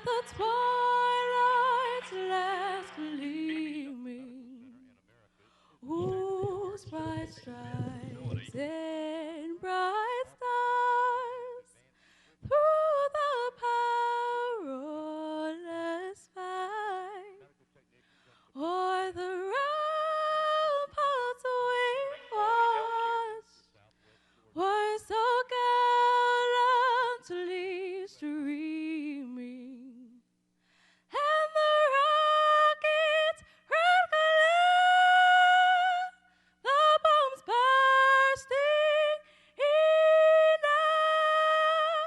the twilight's last gleaming, whose bright stripes and bright stars through the perilous fight, o'er the ramparts we watched, were so gallantly streaming, and the rockets red glare, the bombs bursting in air,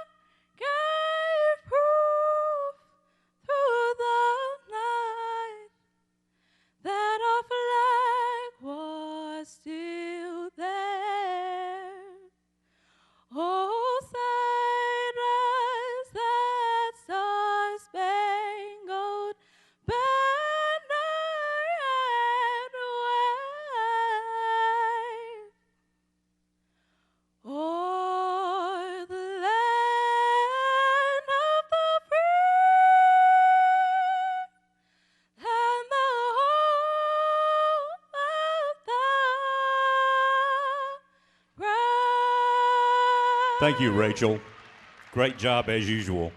gave proof through the night that our flag was still there. Oh, silence that star-spangled banner and wave o'er the land of the free and the home of the brave. Thank you, Rachel. Great job as usual.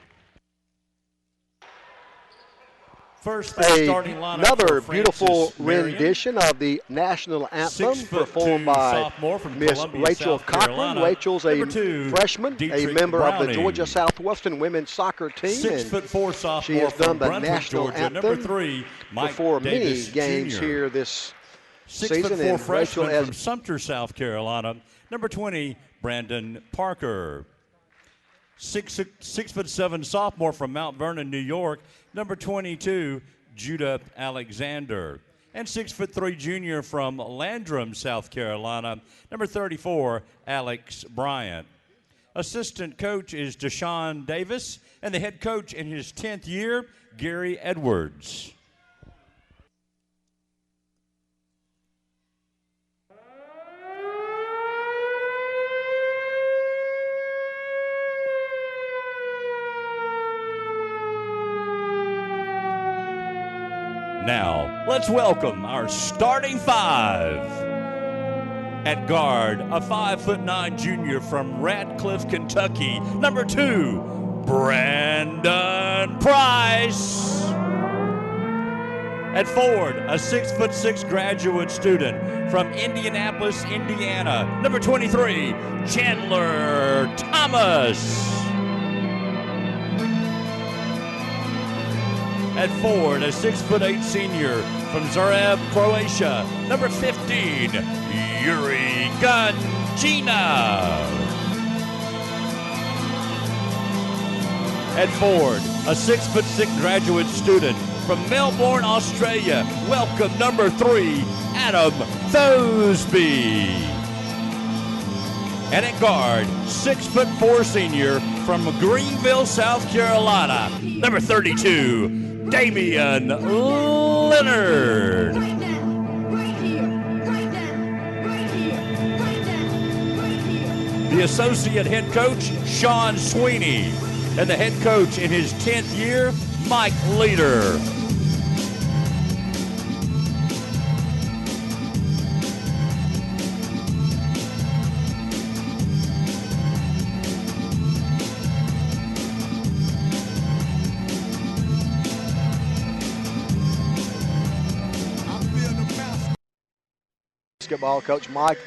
First, the starting lineup Another for beautiful Francis Marion, rendition of the national anthem 6'2" performed by sophomore from Miss Columbia, Rachel South Cochran. Carolina. Rachel's a Number 2, freshman, a Dietrich member of the Browning. Georgia Southwestern women's soccer team. 6'4" sophomore she has done from the Brunswick, national Georgia. anthem Number 3, Mike before Davis many games Jr. here this season. 6'4" And Rachel freshman from has Sumter, South Carolina. Number 20, Brandon Parker. 6'7" sophomore from Mount Vernon, New York. Number 22, Judah Alexander. And 6'3" junior from Landrum, South Carolina. Number 34, Alex Bryant. Assistant coach is Deshaun Davis, and the head coach in his 10th year, Gary Edwards. Now, let's welcome our starting five. At guard, a 5'9" junior from Radcliffe, Kentucky. Number 2, Brandon Price. At forward, a 6'6" graduate student from Indianapolis, Indiana. Number 23, Chandler Thomas. At forward, a 6'8" senior from Zagreb, Croatia. Number 15, Yuri Ganjina. At forward, a 6'6" graduate student from Melbourne, Australia. Welcome, number 3, Adam Thosby. And at guard, 6'4" senior from Greenville, South Carolina. Number 32, Damian Leonard. The associate head coach, Sean Sweeney. And the head coach in his 10th year, Mike Leader. Basketball coach Mike,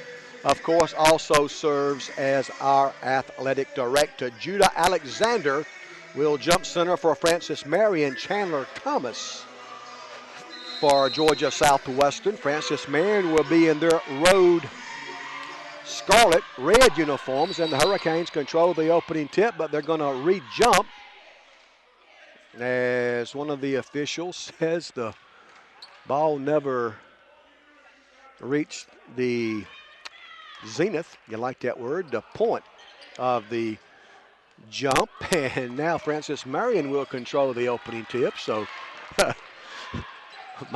of course, also serves as our athletic director. Judah Alexander will jump center for Francis Marion. Chandler Thomas for Georgia Southwestern. Francis Marion will be in their road scarlet red uniforms, and the Hurricanes control the opening tip, but they're going to re-jump. As one of the officials says, the ball never reached the zenith, you like that word, the point of the jump. And now Francis Marion will control the opening tip. So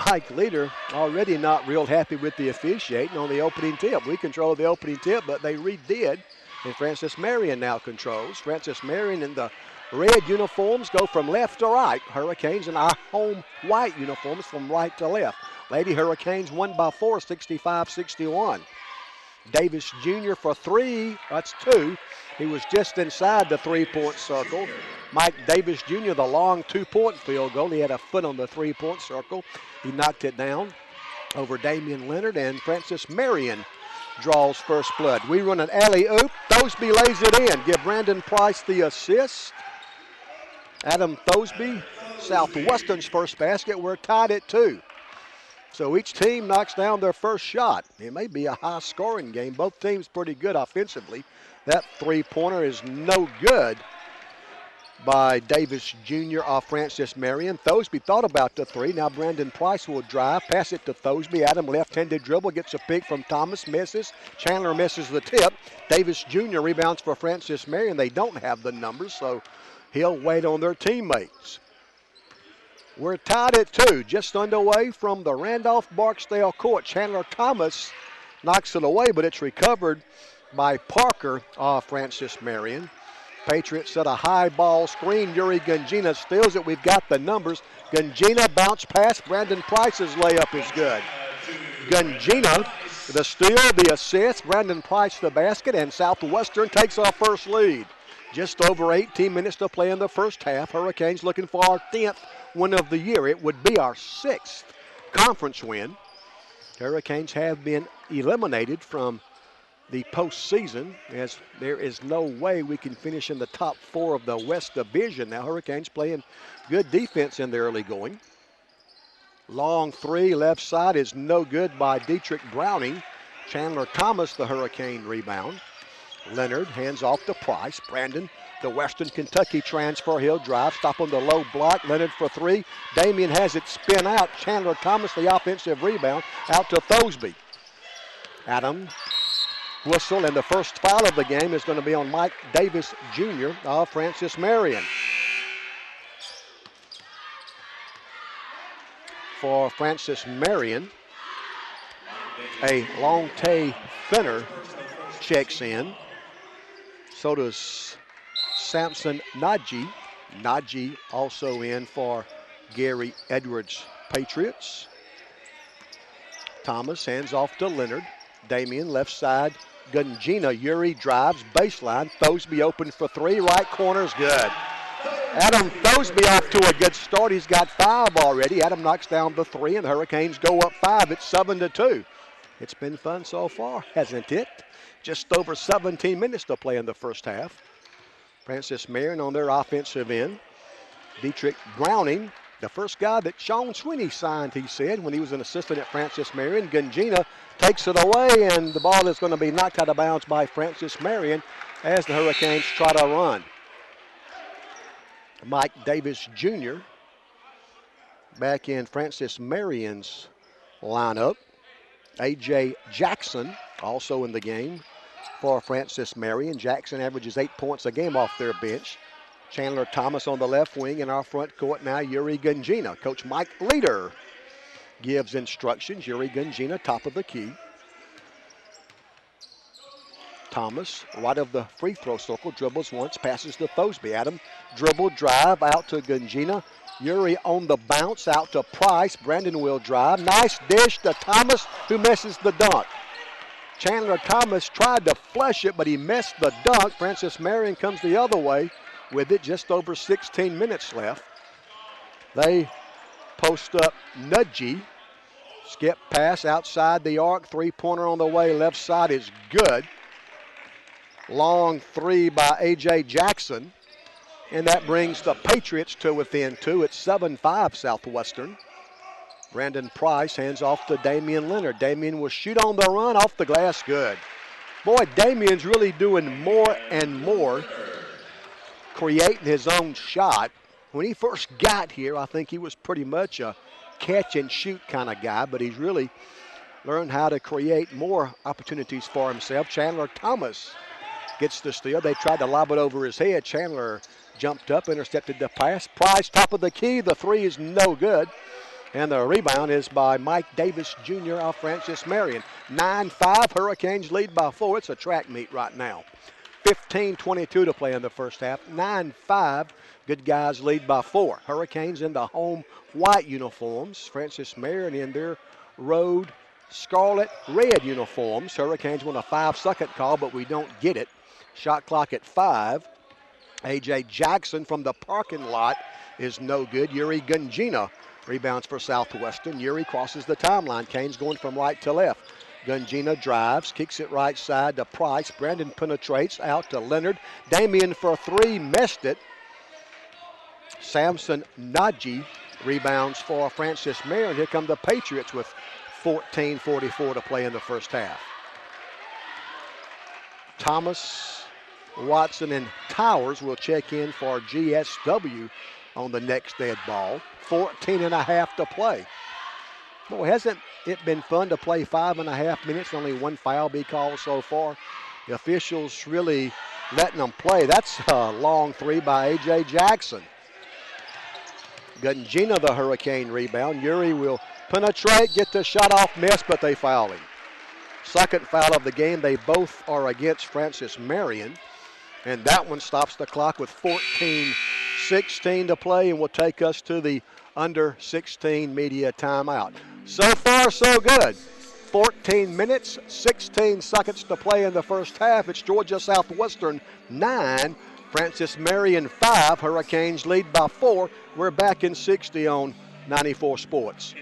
Mike Leader already not real happy with the officiating on the opening tip. We controlled the opening tip, but they redid. And Francis Marion now controls. Francis Marion in the red uniforms go from left to right. Hurricanes in our home white uniforms from right to left. Lady Hurricanes won by 4, 65-61. Davis Jr. for 3. That's 2. He was just inside the three-point circle. Mike Davis Jr., the long two-point field goal. He had a foot on the three-point circle. He knocked it down over Damian Leonard, and Francis Marion draws first blood. We run an alley-oop. Thosby lays it in. Give Brandon Price the assist. Adam Thosby, Southwestern's first basket. We're tied at 2. So each team knocks down their first shot. It may be a high-scoring game. Both teams pretty good offensively. That three-pointer is no good by Davis Jr. off Francis Marion. Thosby thought about the three. Now Brandon Price will drive, pass it to Thosby. Adam left-handed dribble, gets a pick from Thomas, misses. Chandler misses the tip. Davis Jr. rebounds for Francis Marion. They don't have the numbers, so he'll wait on their teammates. We're tied at 2, just underway from the Randolph-Barksdale court. Chandler Thomas knocks it away, but it's recovered by Parker off Francis Marion. Patriots set a high ball screen. Yuri Gungina steals it. We've got the numbers. Gungina bounce pass. Brandon Price's layup is good. Gungina, the steal, the assist. Brandon Price, the basket, and Southwestern takes our first lead. Just over 18 minutes to play in the first half. Hurricanes looking for our 10th win of the year. It would be our 6th conference win. Hurricanes have been eliminated from the postseason, as there is no way we can finish in the top 4 of the West Division. Now Hurricanes playing good defense in the early going. Long three, left side is no good by Dietrich Browning. Chandler Thomas, the Hurricane rebound. Leonard hands off to Price. Brandon, the Western Kentucky transfer. He'll drive, stop on the low block. Leonard for 3. Damian has it spin out. Chandler Thomas, the offensive rebound, out to Thosby. Adam whistle, and the first foul of the game is going to be on Mike Davis Jr. of Francis Marion. For Francis Marion, a Lonte Finner checks in. So does Samson Najee. Najee also in for Gary Edwards Patriots. Thomas hands off to Leonard. Damian left side. Gungina, Yuri drives, baseline. Thosby open for 3, right corner's good. Adam Thosby off to a good start. He's got 5 already. Adam knocks down the 3, and the Hurricanes go up 5. It's 7-2. It's been fun so far, hasn't it? Just over 17 minutes to play in the first half. Francis Marion on their offensive end. Dietrich Browning, the first guy that Sean Sweeney signed, he said, when he was an assistant at Francis Marion. Gungina takes it away, and the ball is going to be knocked out of bounds by Francis Marion as the Hurricanes try to run. Mike Davis Jr. back in Francis Marion's lineup. A.J. Jackson also in the game for Francis Marion. Jackson averages 8 points a game off their bench. Chandler Thomas on the left wing. In our front court now, Yuri Gungina. Coach Mike Leader gives instructions. Yuri Gungina, top of the key. Thomas, right of the free throw circle, dribbles once, passes to Thosby. Adam, dribble, drive, out to Gungina. Yuri on the bounce, out to Price. Brandon will drive. Nice dish to Thomas, who misses the dunk. Chandler Thomas tried to flush it, but he missed the dunk. Francis Marion comes the other way with it, just over 16 minutes left. They post up Nudgy. Skip pass outside the arc. Three-pointer on the way. Left side is good. Long 3 by A.J. Jackson. And that brings the Patriots to within 2. It's 7-5 Southwestern. Brandon Price hands off to Damian Leonard. Damian will shoot on the run, off the glass, good. Boy, Damian's really doing more and more, creating his own shot. When he first got here, I think he was pretty much a catch-and-shoot kind of guy, but he's really learned how to create more opportunities for himself. Chandler Thomas gets the steal. They tried to lob it over his head. Chandler jumped up, intercepted the pass. Price, top of the key. The 3 is no good. And the rebound is by Mike Davis Jr. off Francis Marion. 9-5, Hurricanes lead by 4. It's a track meet right now. 15:22 to play in the first half. 9-5. Good guys lead by 4. Hurricanes in the home white uniforms. Francis Marion in their road scarlet red uniforms. Hurricanes want a 5-second call, but we don't get it. Shot clock at 5. A.J. Jackson from the parking lot is no good. Yuri Gungina rebounds for Southwestern. Yuri crosses the timeline. Canes going from right to left. Gungina drives, kicks it right side to Price. Brandon penetrates out to Leonard. Damian for 3, missed it. Samson Naji rebounds for Francis Marion. Here come the Patriots with 14:44 to play in the first half. Thomas, Watson, and Towers will check in for GSW on the next dead ball. 14.5 to play. Boy, hasn't it been fun to play 5.5 minutes, only one foul be called so far? The officials really letting them play. That's a long 3 by A.J. Jackson. Gungina the Hurricane rebound. Yuri will penetrate, get the shot off, miss, but they foul him. Second foul of the game. They both are against Francis Marion. And that one stops the clock with 14:16 to play and will take us to the under 16 media timeout. So far, so good. 14 minutes, 16 seconds to play in the first half. It's Georgia Southwestern 9, Francis Marion 5. Hurricanes lead by 4. We're back in 60 on 94 Sports.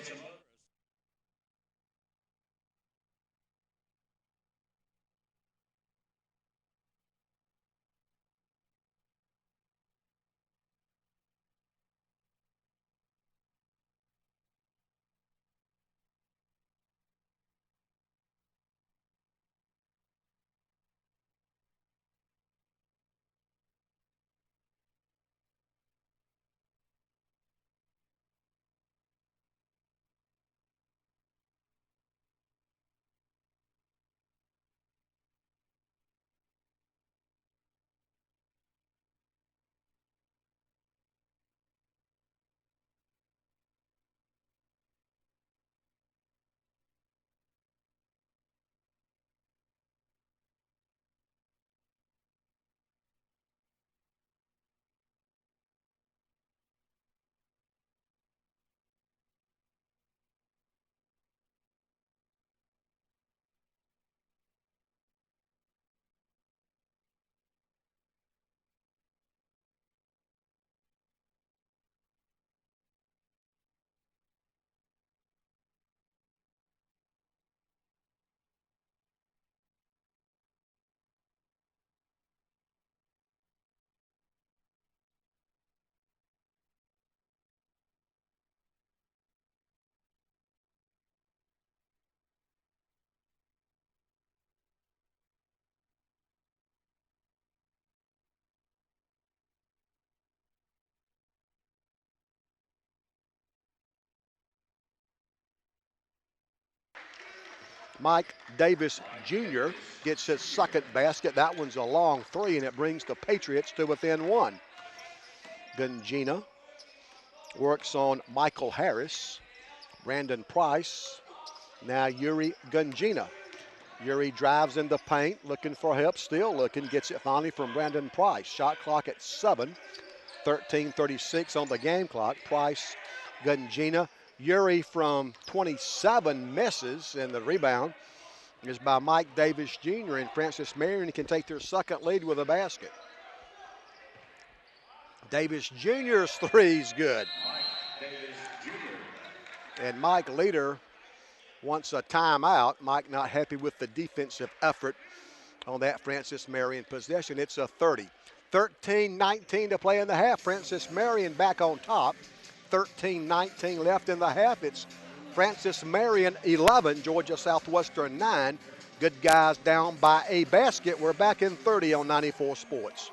Mike Davis Jr. gets his second basket. That one's a long 3, and it brings the Patriots to within 1. Gungina works on Michael Harris. Brandon Price. Now Yuri Gungina. Yuri drives in the paint, looking for help, still looking. Gets it finally from Brandon Price. Shot clock at 7. 13:36 on the game clock. Price, Gungina. Yuri from 27 misses, and the rebound is by Mike Davis Jr. and Francis Marion can take their second lead with a basket. Davis Jr.'s 3's good. And Mike Leader wants a timeout. Mike not happy with the defensive effort on that Francis Marion possession. It's a 30. 13:19 to play in the half. Francis Marion back on top. 13:19 left in the half. It's Francis Marion 11, Georgia Southwestern 9. Good guys down by a basket. We're back in 30 on 94 Sports.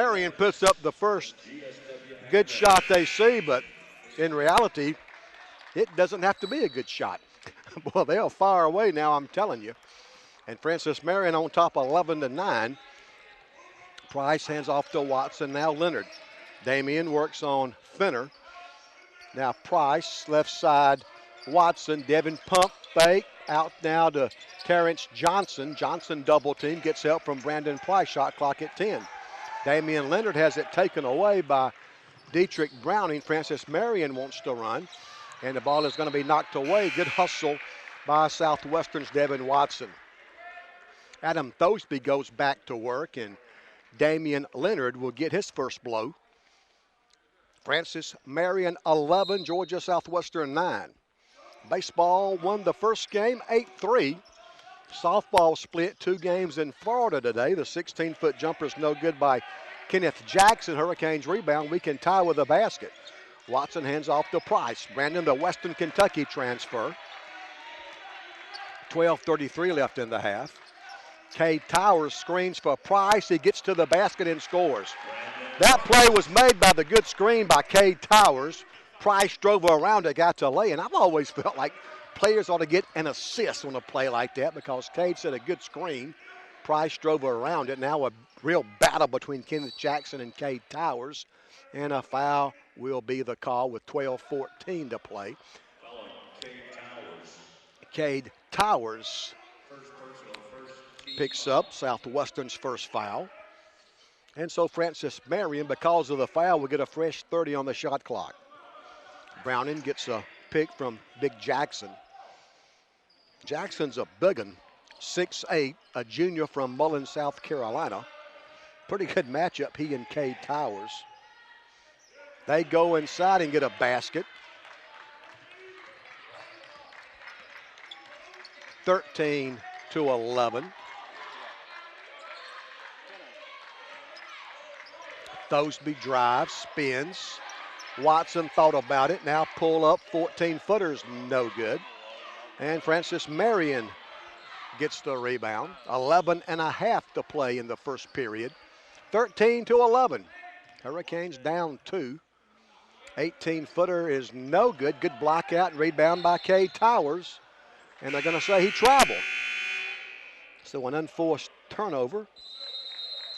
Marion puts up the first good shot they see, but in reality, it doesn't have to be a good shot. Well, they'll fire away now, I'm telling you. And Francis Marion on top 11-9. Price hands off to Watson. Now Leonard. Damian works on Finner. Now Price, left side, Watson. Devin pump fake. Out now to Terrence Johnson. Johnson double team. Gets help from Brandon Price. Shot clock at 10. Damian Leonard has it taken away by Dietrich Browning. Francis Marion wants to run. And the ball is going to be knocked away. Good hustle by Southwestern's Devin Watson. Adam Thosby goes back to work, and Damian Leonard will get his first blow. Francis Marion 11, Georgia Southwestern 9. Baseball won the first game 8-3. Softball split 2 games in Florida today. The 16-foot jumper is no good by Kenneth Jackson. Hurricanes rebound. We can tie with a basket. Watson hands off to Price. Brandon, the Western Kentucky transfer. 12:33 left in the half. Cade Towers screens for Price. He gets to the basket and scores. That play was made by the good screen by Cade Towers. Price drove around it, got to lay, and I've always felt like players ought to get an assist on a play like that because Cade set a good screen. Price drove around it. Now a real battle between Kenneth Jackson and Cade Towers, and a foul will be the call with 12:14 to play. Cade Towers picks up Southwestern's first foul. And so Francis Marion, because of the foul, will get a fresh 30 on the shot clock. Browning gets a pick from Big Jackson. Jackson's a biggin, 6'8", a junior from Mullen, South Carolina. Pretty good matchup, he and Cade Towers. They go inside and get a basket. 13-11. Thosby drives, spins. Watson thought about it. Now pull up, 14-footers, no good. And Francis Marion gets the rebound. 11.5 to play in the first period. 13-11. Hurricanes down 2. 18-footer is no good. Good block out and rebound by Cade Towers. And they're going to say he traveled. So an unforced turnover.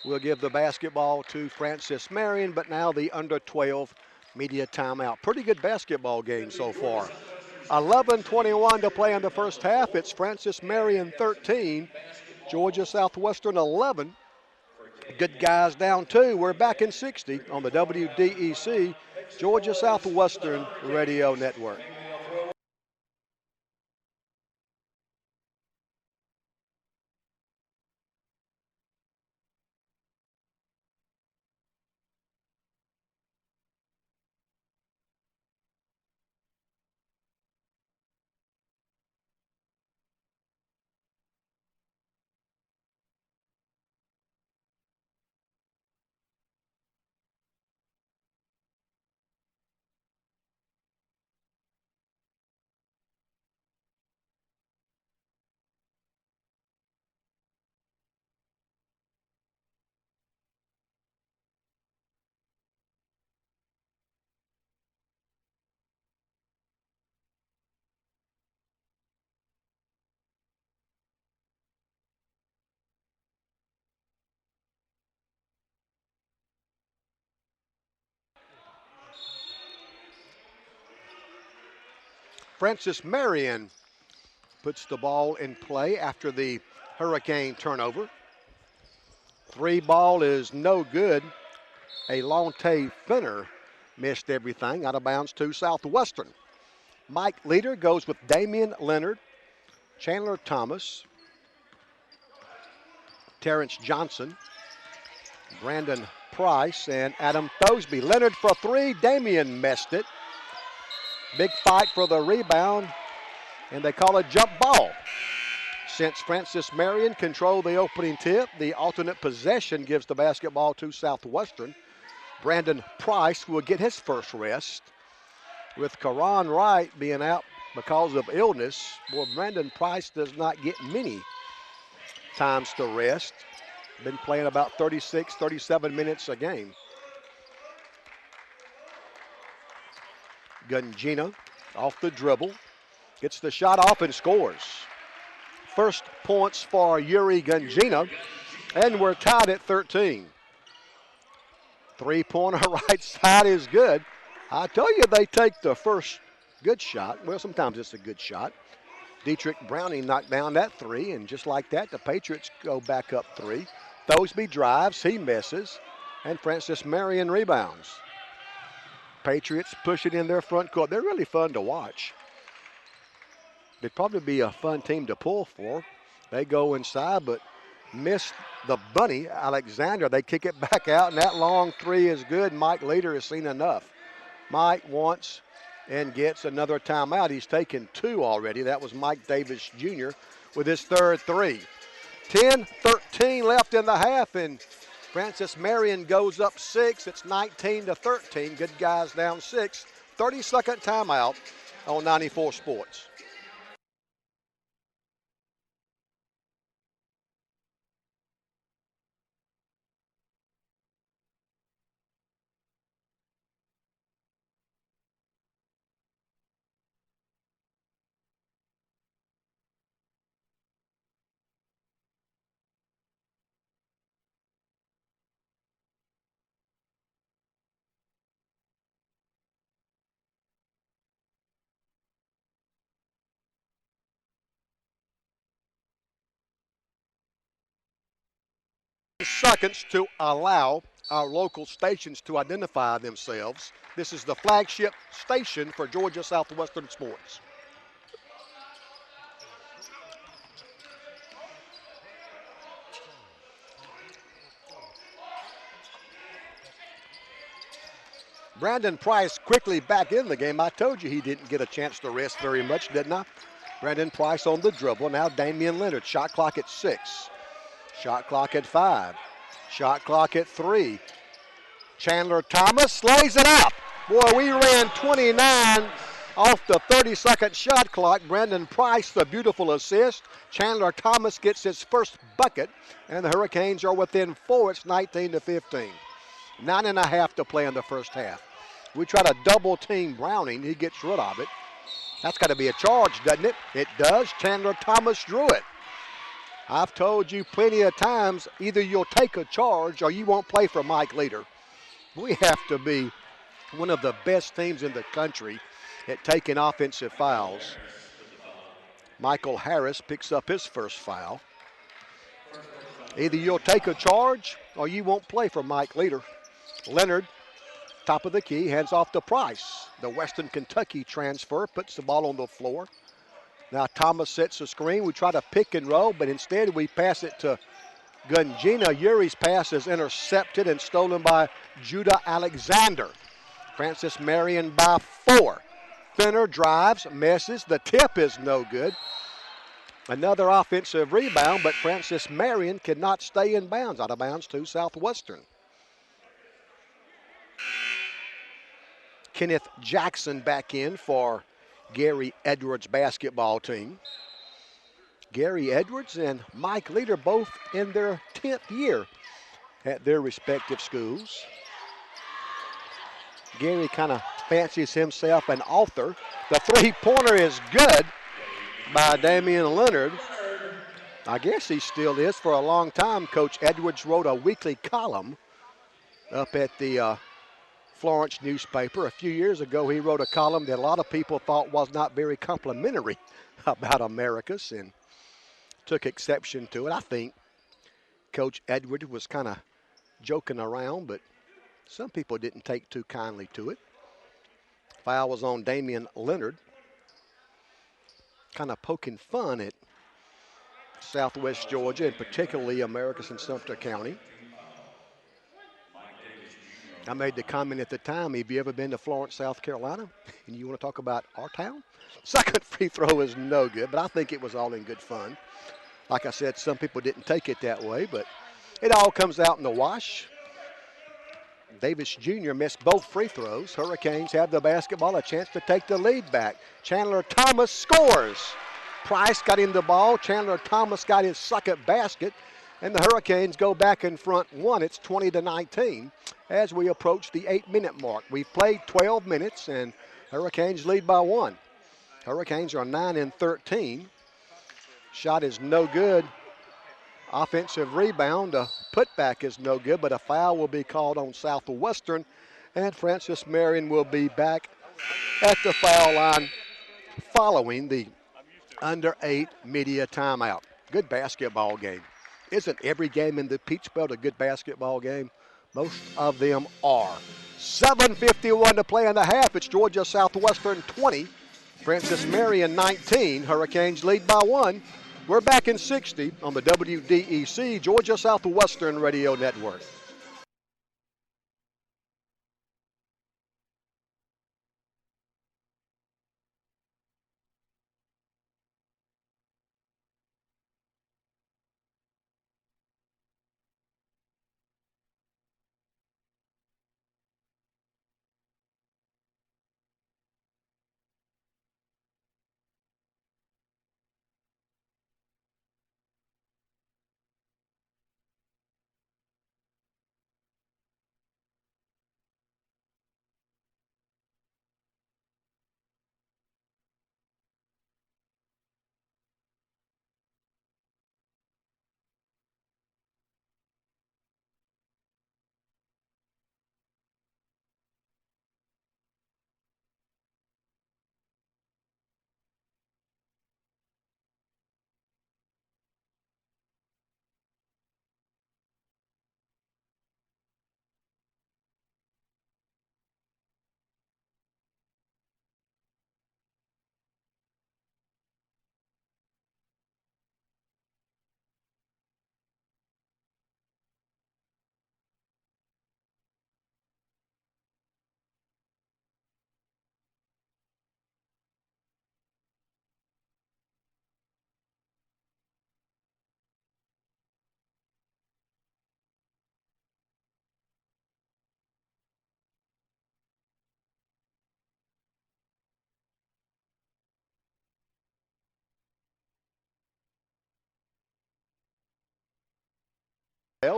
We'll give the basketball to Francis Marion, but now the under 12 media timeout. Pretty good basketball game so far. 11:21 to play in the first half. It's Francis Marion 13, Georgia Southwestern 11. Good guys down 2. We're back in 60 on the WDEC Georgia Southwestern Radio Network. Francis Marion puts the ball in play after the Hurricane turnover. 3 ball is no good. Alonte Finner missed everything. Out of bounds to Southwestern. Mike Leader goes with Damian Leonard, Chandler Thomas, Terrence Johnson, Brandon Price, and Adam Thosby. Leonard for 3. Damian missed it. Big fight for the rebound, and they call it jump ball. Since Francis Marion controlled the opening tip, the alternate possession gives the basketball to Southwestern. Brandon Price will get his first rest. With Karan Wright being out because of illness, well, Brandon Price does not get many times to rest. Been playing about 36, 37 minutes a game. Gungina off the dribble. Gets the shot off and scores. First points for Yuri Gungina, and we're tied at 13. Three-pointer right side is good. I tell you, they take the first good shot. Well, sometimes it's a good shot. Dietrich Browning knocked down that three, and just like that, the Patriots go back up three. Thoseby drives, he misses, and Francis Marion rebounds. Patriots push it in their front court. They're really fun to watch. They'd probably be a fun team to pull for. They go inside, but miss the bunny, Alexander. They kick it back out, and that long three is good. Mike Leader has seen enough. Mike wants and gets another timeout. He's taken two already. That was Mike Davis Jr. with his third three. 10-13 left in the half, and Francis Marion goes up six. It's 19-13. Good guys down six. 30-second timeout on 94 Sports. Seconds to allow our local stations to identify themselves. This is the flagship station for Georgia Southwestern Sports. Brandon Price quickly back in the game. I told you he didn't get a chance to rest very much, didn't I? Brandon Price on the dribble. Now Damian Leonard. Shot clock at 6. Shot clock at 5. Shot clock at 3. Chandler Thomas lays it up. Boy, we ran 29 off the 30-second shot clock. Brandon Price, the beautiful assist. Chandler Thomas gets his first bucket, and the Hurricanes are within 4. It's 19-15. 9.5 to play in the first half. We try to double team Browning. He gets rid of it. That's got to be a charge, doesn't it? It does. Chandler Thomas drew it. I've told you plenty of times, either you'll take a charge or you won't play for Mike Leader. We have to be one of the best teams in the country at taking offensive fouls. Michael Harris picks up his first foul. Either you'll take a charge or you won't play for Mike Leader. Leonard, top of the key, hands off to Price. The Western Kentucky transfer puts the ball on the floor. Now Thomas sets a screen. We try to pick and roll, but instead we pass it to Gungina. Yuri's pass is intercepted and stolen by Judah Alexander. Francis Marion by 4. Fenner drives, misses. The tip is no good. Another offensive rebound, but Francis Marion cannot stay in bounds. Out of bounds to Southwestern. Kenneth Jackson back in for Gary Edwards' basketball team. Gary Edwards and Mike Leader both in their 10th year at their respective schools. Gary kind of fancies himself an author. The three-pointer is good by Damian Leonard. I guess he still is. For a long time, Coach Edwards wrote a weekly column up at the Florence newspaper. A few years ago, he wrote a column that a lot of people thought was not very complimentary about Americus and took exception to it. I think Coach Edwards was kind of joking around, but some people didn't take too kindly to it. Foul was on Damian Leonard, kind of poking fun at Southwest Georgia and particularly Americus and Sumter County. I made the comment at the time, have you ever been to Florence, South Carolina, and you want to talk about our town? Second free throw is no good, but I think it was all in good fun. Like I said, some people didn't take it that way, but it all comes out in the wash. Davis Jr. missed both free throws. Hurricanes have the basketball, a chance to take the lead back. Chandler Thomas scores. Price got him the ball. Chandler Thomas got his second basket, And the Hurricanes go back in front one. It's 20-19 as we approach the 8-minute mark. We've played 12 minutes and Hurricanes lead by 1. Hurricanes are 9-13. Shot is no good. Offensive rebound, a putback is no good, but a foul will be called on Southwestern, and Francis Marion will be back at the foul line following the under 8 media timeout. Good basketball game. Isn't every game in the Peach Belt a good basketball game? Most of them are. 7:51 to play in the half. It's Georgia Southwestern 20, Francis Marion 19. Hurricanes lead by 1. We're back in 60 on the WDEC Georgia Southwestern Radio Network.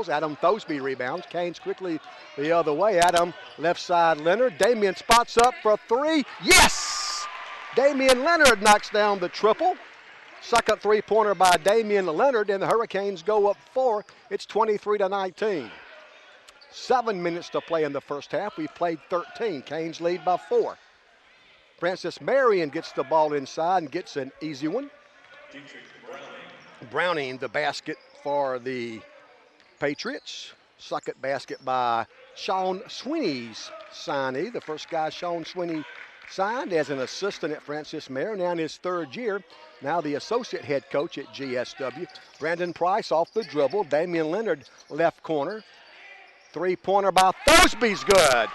Adam Thosby rebounds. Canes quickly the other way. Adam left side Leonard. Damian spots up for 3. Yes! Damian Leonard knocks down the triple. Second three-pointer by Damian Leonard, and the Hurricanes go up 4. It's 23-19. 7 minutes to play in the first half. We've played 13. Canes lead by 4. Francis Marion gets the ball inside and gets an easy one. Browning the basket for the Patriots. Second basket by Sean Sweeney's signee. The first guy Sean Sweeney signed as an assistant at Francis Marion, now in his 3rd year. Now the associate head coach at GSW. Brandon Price off the dribble. Damian Leonard left corner. Three-pointer by Thosby's good.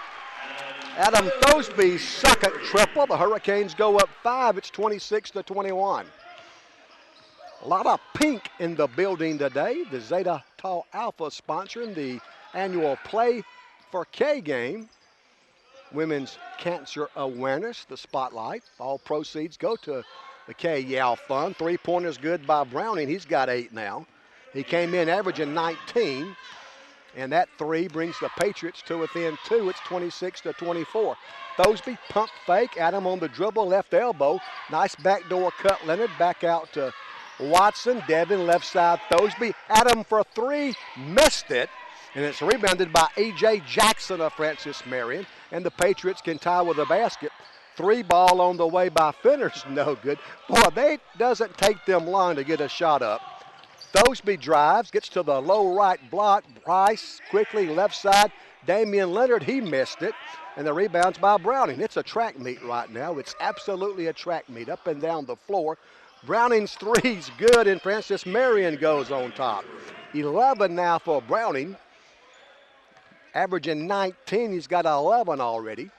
Adam Thosby's second triple. The Hurricanes go up 5. It's 26-21. A lot of pink in the building today. The Zeta Tau Alpha sponsoring the annual Play for K game. Women's Cancer Awareness, the spotlight. All proceeds go to the K Yao Fund. Three-pointers good by Browning. He's got 8 now. He came in averaging 19. And that 3 brings the Patriots to within 2. It's 26-24. Thosby, pump fake. Adam on the dribble, left elbow. Nice backdoor cut, Leonard. Back out to Watson. Devin, left side, Thosby. Adam for 3, missed it. And it's rebounded by A.J. Jackson of Francis Marion. And the Patriots can tie with a basket. 3 ball on the way by Finners, no good. Boy, they doesn't take them long to get a shot up. Thosby drives, gets to the low right block. Price quickly left side. Damian Leonard, he missed it. And the rebound's by Browning. It's a track meet right now. It's absolutely a track meet up and down the floor. Browning's 3's good, and Francis Marion goes on top. 11 now for Browning. Averaging 19, he's got 11 already.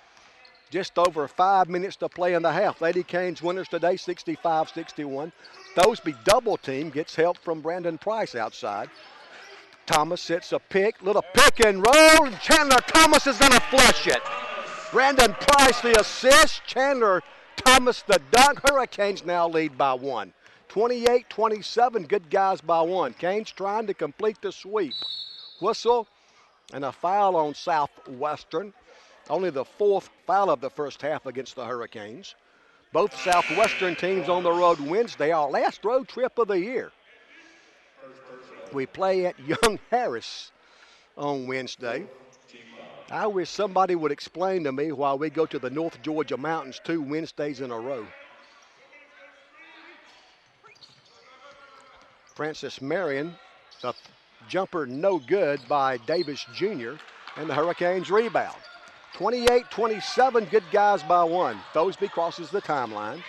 Just over 5 minutes to play in the half. Lady Canes winners today, 65-61. Thosby double team, gets help from Brandon Price outside. Thomas hits a pick, little pick and roll, and Chandler Thomas is going to flush it. Brandon Price the assist, Chandler Thomas the dunk. Hurricanes now lead by 1. 28-27, good guys by one. Canes trying to complete the sweep. Whistle and a foul on Southwestern. Only the fourth foul of the first half against the Hurricanes. Both Southwestern teams on the road Wednesday, our last road trip of the year. We play at Young Harris on Wednesday. I wish somebody would explain to me why we go to the North Georgia Mountains 2 Wednesdays in a row. Francis Marion, the jumper no good by Davis Jr., and the Hurricanes rebound. 28-27, good guys by one. Thosby crosses the timeline.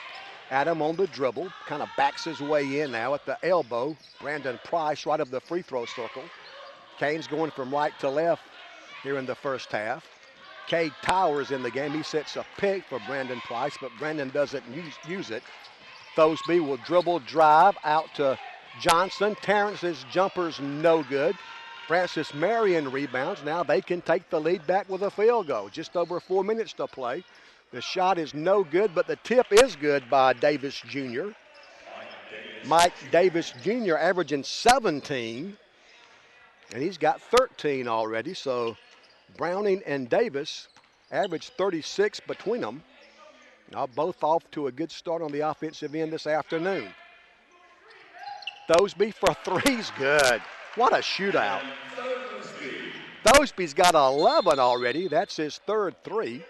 Adam on the dribble, kind of backs his way in now at the elbow. Brandon Price right of the free throw circle. Canes going from right to left here in the first half. Cade Towers in the game. He sets a pick for Brandon Price, but Brandon doesn't use it. Thosby will dribble, drive out to Johnson. Terrence's jumper's no good. Francis Marion rebounds. Now they can take the lead back with a field goal. Just over 4 minutes to play. The shot is no good, but the tip is good by Davis Jr. Mike Davis Jr. averaging 17, and he's got 13 already. So Browning and Davis average 36 between them. Now both off to a good start on the offensive end this afternoon. Thosby for three's good. What a shootout. Thosby's got 11 already. That's his third three.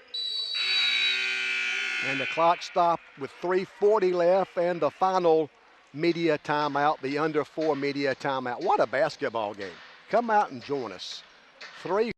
And the clock stopped with 3:40 left and the final media timeout, the under 4 media timeout. What a basketball game. Come out and join us. 3.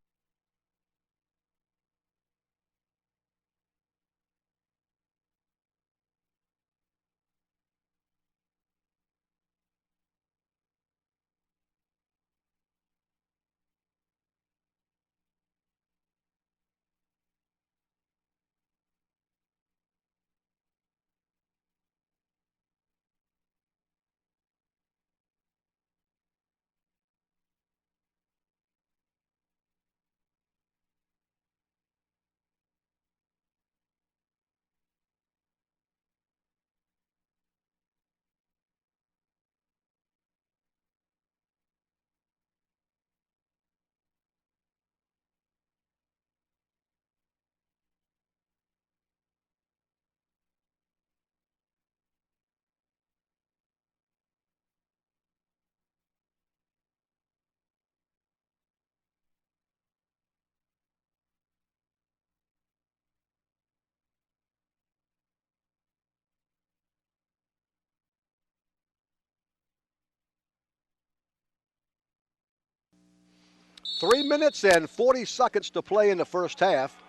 Three minutes and 40 seconds to play in the first half.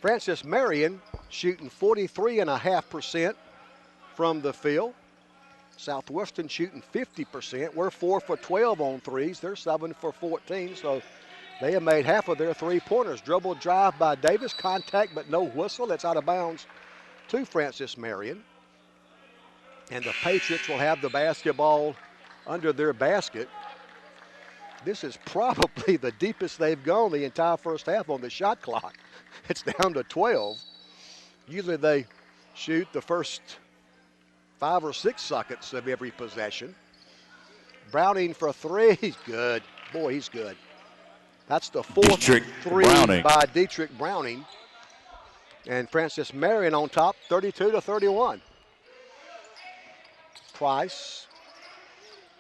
Francis Marion shooting 43.5% from the field. Southwestern shooting 50%. We're 4 for 12 on threes. They're 7 for 14, so they have made half of their three-pointers. Dribble drive by Davis, contact but no whistle. That's out of bounds to Francis Marion. And the Patriots will have the basketball under their basket. This is probably the deepest they've gone the entire first half on the shot clock. It's down to 12. Usually they shoot the first 5 or 6 seconds of every possession. Browning for three. He's good. Boy, he's good. That's the fourth three by Dietrich Browning. And Francis Marion on top, 32-31. Price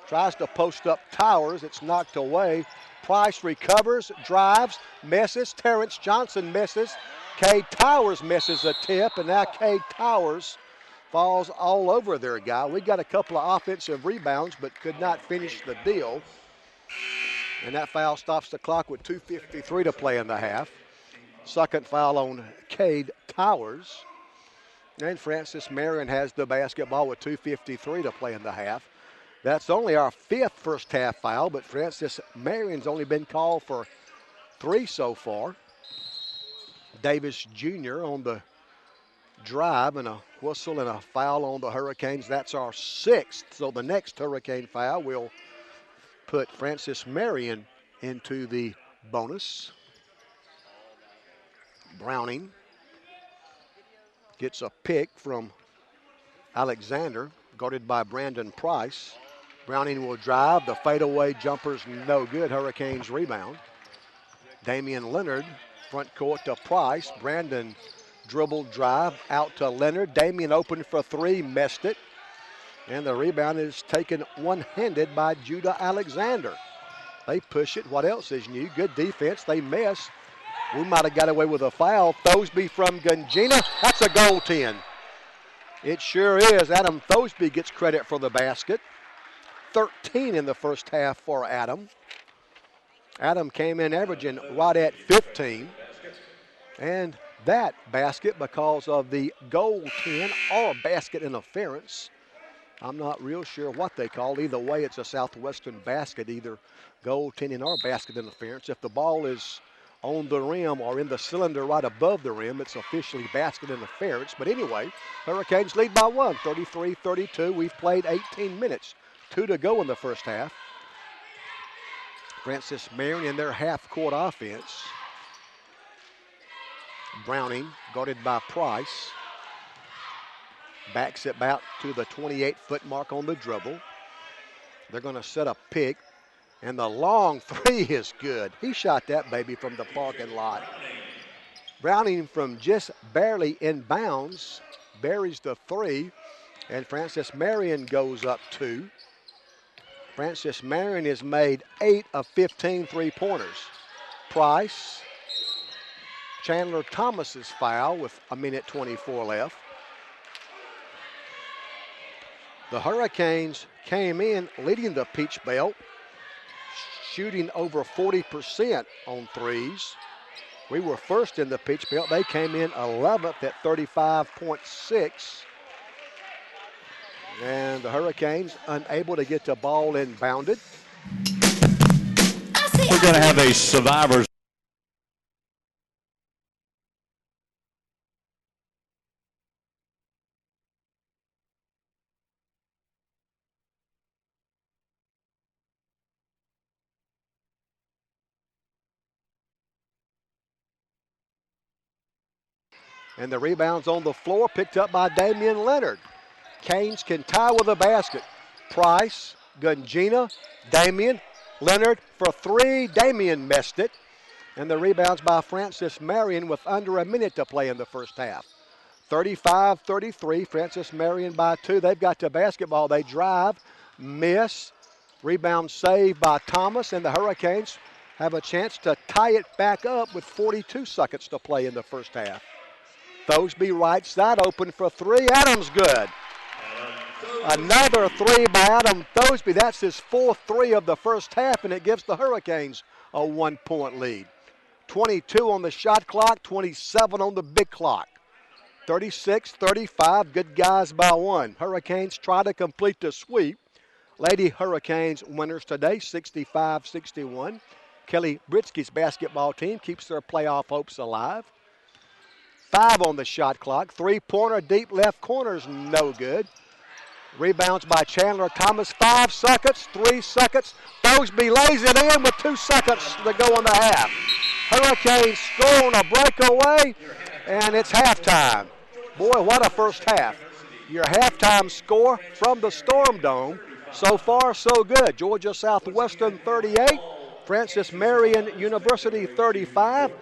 tries to post up Towers. It's knocked away. Price recovers, drives, misses. Terrence Johnson misses. Cade Towers misses a tip, and now Cade Towers falls all over their guy. We got a couple of offensive rebounds, but could not finish the deal. And that foul stops the clock with 2:53 to play in the half. Second foul on Cade Towers. And Francis Marion has the basketball with 2:53 to play in the half. That's only our 5th first half foul, but Francis Marion's only been called for 3 so far. Davis Jr. on the drive and a whistle and a foul on the Hurricanes. That's our 6th. So the next Hurricane foul will put Francis Marion into the bonus. Browning gets a pick from Alexander, guarded by Brandon Price. Browning will drive. The fadeaway jumper's no good. Hurricanes rebound. Damian Leonard, front court to Price. Brandon dribble drive out to Leonard. Damian open for three, missed it. And the rebound is taken one-handed by Judah Alexander. They push it. What else is new? Good defense. They miss. We might have got away with a foul. Thosby from Gungina. That's a goaltend. It sure is. Adam Thosby gets credit for the basket. 13 in the first half for Adam. Adam came in averaging right at 15. And that basket because of the goaltend or basket interference. I'm not real sure what they call. Either way, it's a Southwestern basket, either goaltending or basket interference. If the ball is on the rim or in the cylinder right above the rim, it's officially basket interference. But anyway, Hurricanes lead by one, 33-32. We've played 18 minutes, 2 to go in the first half. Francis Marion in their half-court offense. Browning, guarded by Price. Backs it back to the 28-foot mark on the dribble. They're going to set a pick. And the long three is good. He shot that baby from the parking lot. Browning from just barely in bounds buries the three. And Francis Marion goes up 2. Francis Marion has made 8 of 15 three-pointers. Price. Chandler Thomas's foul with 1:24 left. The Hurricanes came in leading the Peach Belt, shooting over 40% on threes. We were first in the Peach Belt. They came in 11th at 35.6. And the Hurricanes unable to get the ball inbounded. We're going to have a survivors. And the rebounds on the floor picked up by Damian Leonard. Canes can tie with a basket. Price, Gungina, Damian, Leonard for three. Damian missed it. And the rebounds by Francis Marion with under a minute to play in the first half. 35-33, Francis Marion by 2. They've got the basketball. They drive, miss. Rebound saved by Thomas, and the Hurricanes have a chance to tie it back up with 42 seconds to play in the first half. Thosby right side open for three. Adams good. Another three by Adam Thosby. That's his 4th three of the first half, and it gives the Hurricanes a 1-point lead. 22 on the shot clock, 27 on the big clock. 36-35, good guys by 1. Hurricanes try to complete the sweep. Lady Hurricanes winners today, 65-61. Kelly Britsky's basketball team keeps their playoff hopes alive. 5 on the shot clock. Three-pointer, deep left corner's no good. Rebounds by Chandler Thomas. 5 seconds, 3 seconds. Thosby lays it in with 2 seconds to go in the half. Hurricanes score on a breakaway, and it's halftime. Boy, what a first half. Your halftime score from the Storm Dome. So far, so good. Georgia Southwestern 38, Francis Marion University 35.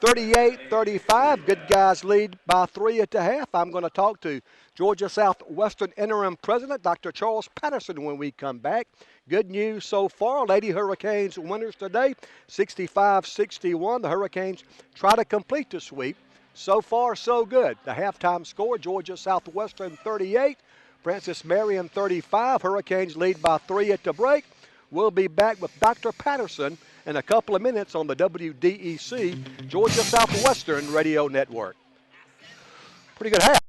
38-35. Good guys lead by 3 at the half. I'm going to talk to Georgia Southwestern interim president, Dr. Charles Patterson, when we come back. Good news so far. Lady Hurricanes winners today, 65-61. The Hurricanes try to complete the sweep. So far, so good. The halftime score, Georgia Southwestern 38, Francis Marion 35. Hurricanes lead by 3 at the break. We'll be back with Dr. Patterson in a couple of minutes on the WDEC Georgia Southwestern Radio Network. Pretty good half.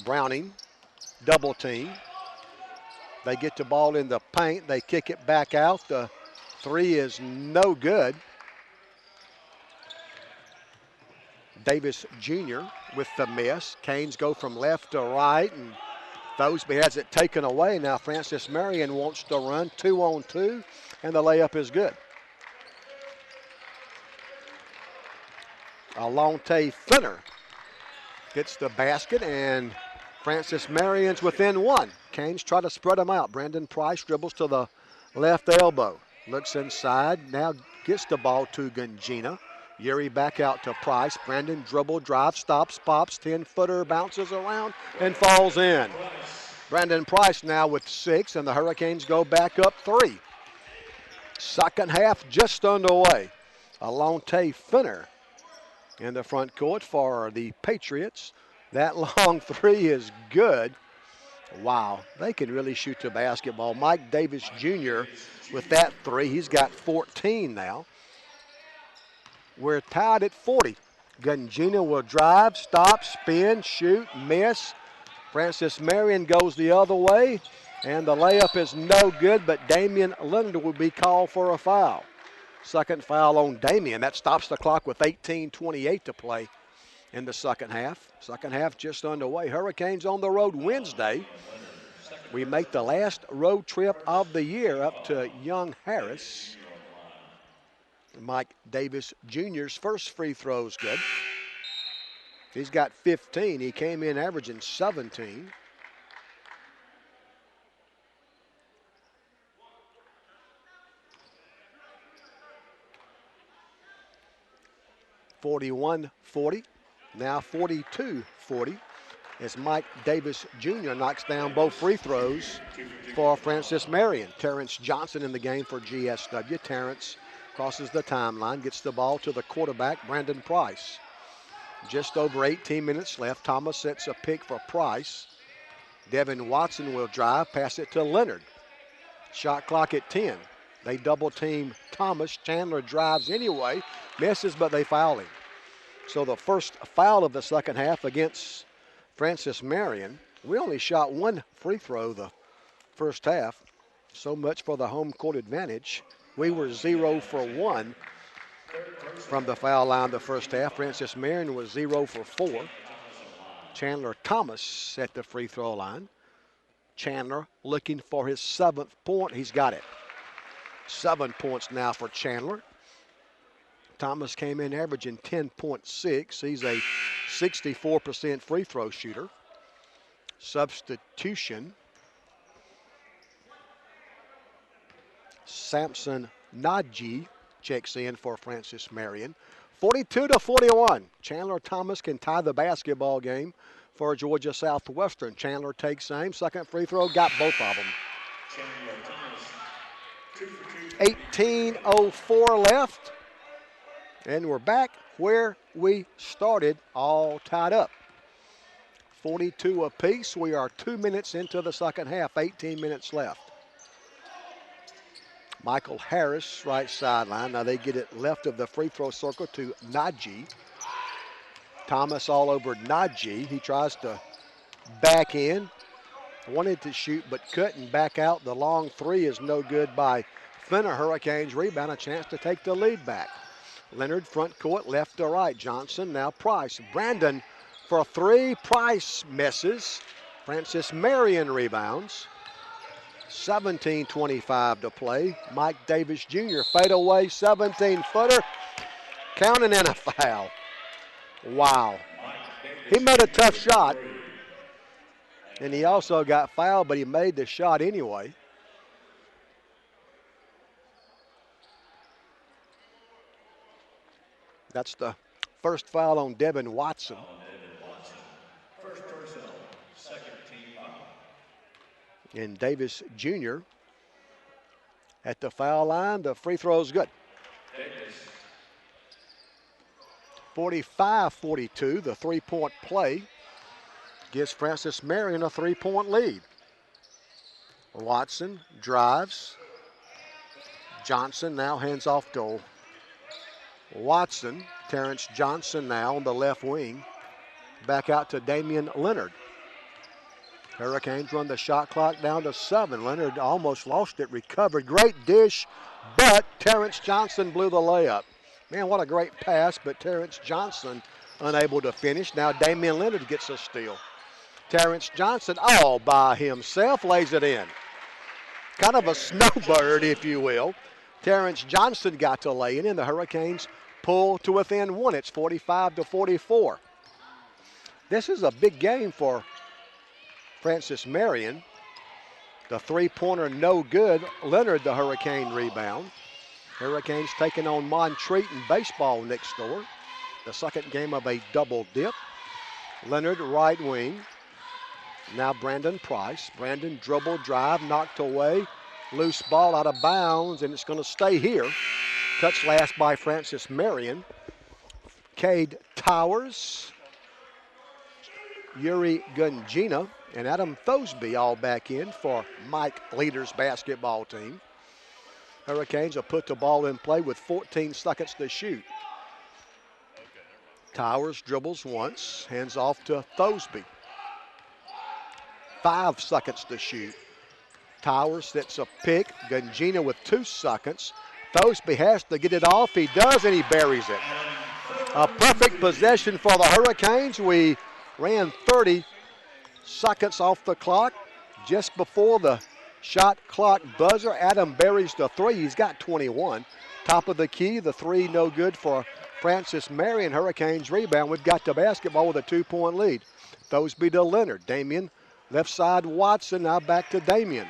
Browning, double team. They get the ball in the paint. They kick it back out. The three is no good. Davis Jr. with the miss. Canes go from left to right, and Thosby has it taken away. Now Francis Marion wants to run 2-on-2, and the layup is good. Alonte Finner gets the basket, and Francis Marion's within one. Canes try to spread them out. Brandon Price dribbles to the left elbow. Looks inside, now gets the ball to Gungina. Yuri back out to Price. Brandon dribble, drive, stops, pops, 10-footer, bounces around, and falls in. Brandon Price now with 6, and the Hurricanes go back up 3. Second half just underway. Alonte Finner in the front court for the Patriots. That long three is good. Wow, they can really shoot the basketball. Mike Davis Jr. with that three. He's got 14 now. We're tied at 40. Gungina will drive, stop, spin, shoot, miss. Francis Marion goes the other way, and the layup is no good, but Damian Leonard will be called for a foul. Second foul on Damian. That stops the clock with 18:28 to play in the second half. Second half just underway. Hurricanes on the road Wednesday. We make the last road trip of the year up to Young Harris. Mike Davis Jr.'s first free throw is good. He's got 15. He came in averaging 17. (41-40). Now 42-40 as Mike Davis Jr. knocks down both free throws for Francis Marion. Terrence Johnson in the game for GSW. Terrence crosses the timeline, gets the ball to the quarterback, Brandon Price. Just over 18 minutes left. Thomas sets a pick for Price. Devin Watson will drive, pass it to Leonard. Shot clock at 10. They double team Thomas. Chandler drives anyway, misses, but they foul him. So the first foul of the second half against Francis Marion. We only shot one free throw the first half. So much for the home court advantage. We were 0 for 1 from the foul line the first half. Francis Marion was 0 for 4. Chandler Thomas at the free throw line. Chandler looking for his 7th point. He's got it. 7 points now for Chandler. Thomas came in averaging 10.6. He's a 64% free throw shooter. Substitution. Samson Naji checks in for Francis Marion. 42-41. Chandler Thomas can tie the basketball game for Georgia Southwestern. Chandler takes aim. Second free throw, got both of them. 18:04 left. And we're back where we started, all tied up. 42 apiece. We are 2 minutes into the second half, 18 minutes left. Michael Harris, right sideline. Now they get it left of the free throw circle to Naji. Thomas all over Naji. He tries to back in. Wanted to shoot but couldn't. Back out. The long three is no good by Finner. Hurricanes rebound, a chance to take the lead back. Leonard front court, left to right. Johnson, now Price. Brandon for three. Price misses. Francis Marion rebounds. 17:25 to play. Mike Davis Jr. fade away, 17-footer. Counting in a foul. Wow. He made a tough shot. And he also got fouled, but he made the shot anyway. That's the first foul on Devin Watson. First personal, second team foul. And Davis Jr. at the foul line. The free throw is good. 45-42, the three-point play gives Francis Marion a three-point lead. Watson drives. Johnson now hands off to Watson. Terrence Johnson now on the left wing. Back out to Damian Leonard. Hurricanes run the shot clock down to 7. Leonard almost lost it, recovered. Great dish, but Terrence Johnson blew the layup. Man, what a great pass, but Terrence Johnson unable to finish. Now Damian Leonard gets a steal. Terrence Johnson all by himself lays it in. Kind of a snowbird, if you will. Terrence Johnson got to lay it in. The Hurricanes pull to within 1. It's 45-44. This is a big game for Francis Marion. The three-pointer no good. Leonard, the Hurricane rebound. Hurricanes taking on Montreat in baseball next door. The second game of a double dip. Leonard, right wing. Now Brandon Price. Brandon dribble, drive, knocked away. Loose ball out of bounds, and it's going to stay here. Touched last by Francis Marion. Cade Towers, Yuri Gungina, and Adam Thosby all back in for Mike Leader's basketball team. Hurricanes will put the ball in play with 14 seconds to shoot. Towers dribbles once, hands off to Thosby. 5 seconds to shoot. Towers sets a pick. Gungina with 2 seconds. Thosby has to get it off. He does, and he buries it. A perfect possession for the Hurricanes. We ran 30 seconds off the clock. Just before the shot clock buzzer, Adam buries the 3. He's got 21. Top of the key, the 3 no good for Francis Marion. Hurricanes rebound. We've got the basketball with a 2-point lead. Thosby to Leonard. Damian, left side Watson, now back to Damian.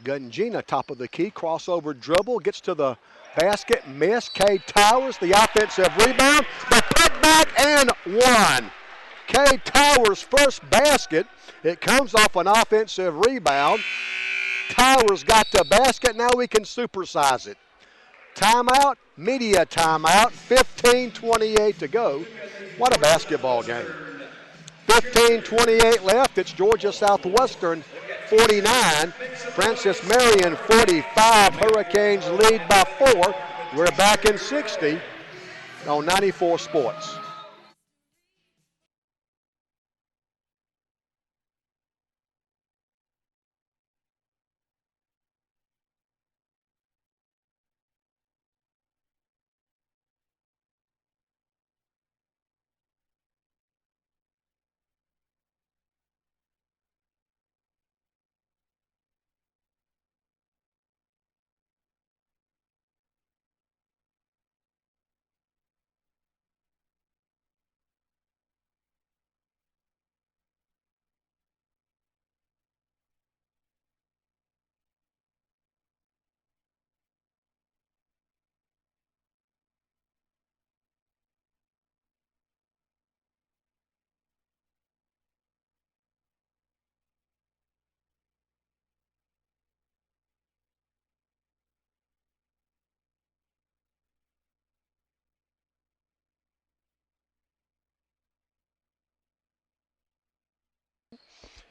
Gungina, top of the key, crossover dribble, gets to the basket, miss. Cade Towers, the offensive rebound, the putback, and 1. Cade Towers' first basket. It comes off an offensive rebound. Towers got the basket. Now we can supersize it. Timeout, media timeout, 15:28 to go. What a basketball game. 15:28 left. It's Georgia Southwestern 49, Francis Marion 45. Hurricanes lead by 4. We're back in 60 on 94 Sports.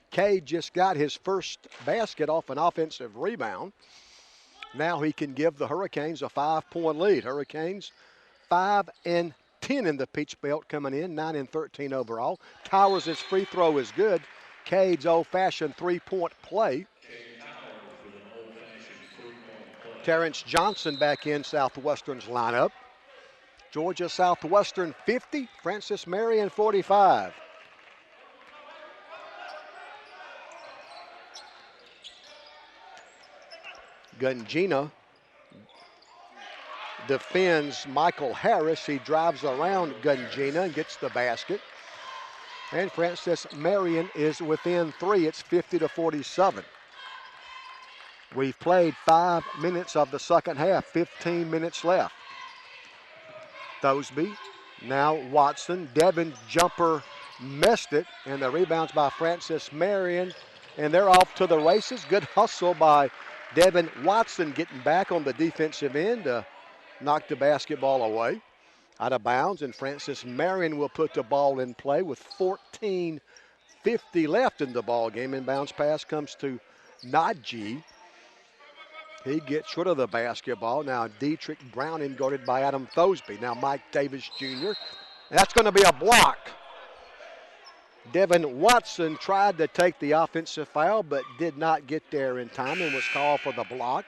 Cade just got his first basket off an offensive rebound. Now he can give the Hurricanes a 5-point lead. Hurricanes 5 and 10 in the Peach Belt coming in, 9 and 13 overall. Towers' free throw is good. Cade's old-fashioned 3-point play. Terrence Johnson back in Southwestern's lineup. Georgia Southwestern 50, Francis Marion 45. Gungina defends Michael Harris. He drives around Gungina and gets the basket. And Francis Marion is within 3. It's 50-47. We've played 5 minutes of the second half, 15 minutes left. Thosby, now Watson. Devin jumper missed it, and the rebound's by Francis Marion, and they're off to the races. Good hustle by Devin Watson getting back on the defensive end to knock the basketball away. Out of bounds, and Francis Marion will put the ball in play with 14:50 left in the ball game. Inbounds pass comes to Najee. He gets rid of the basketball. Now Dietrich Browning guarded by Adam Thosby. Now Mike Davis Jr. That's going to be a block. Devin Watson tried to take the offensive foul but did not get there in time and was called for the block.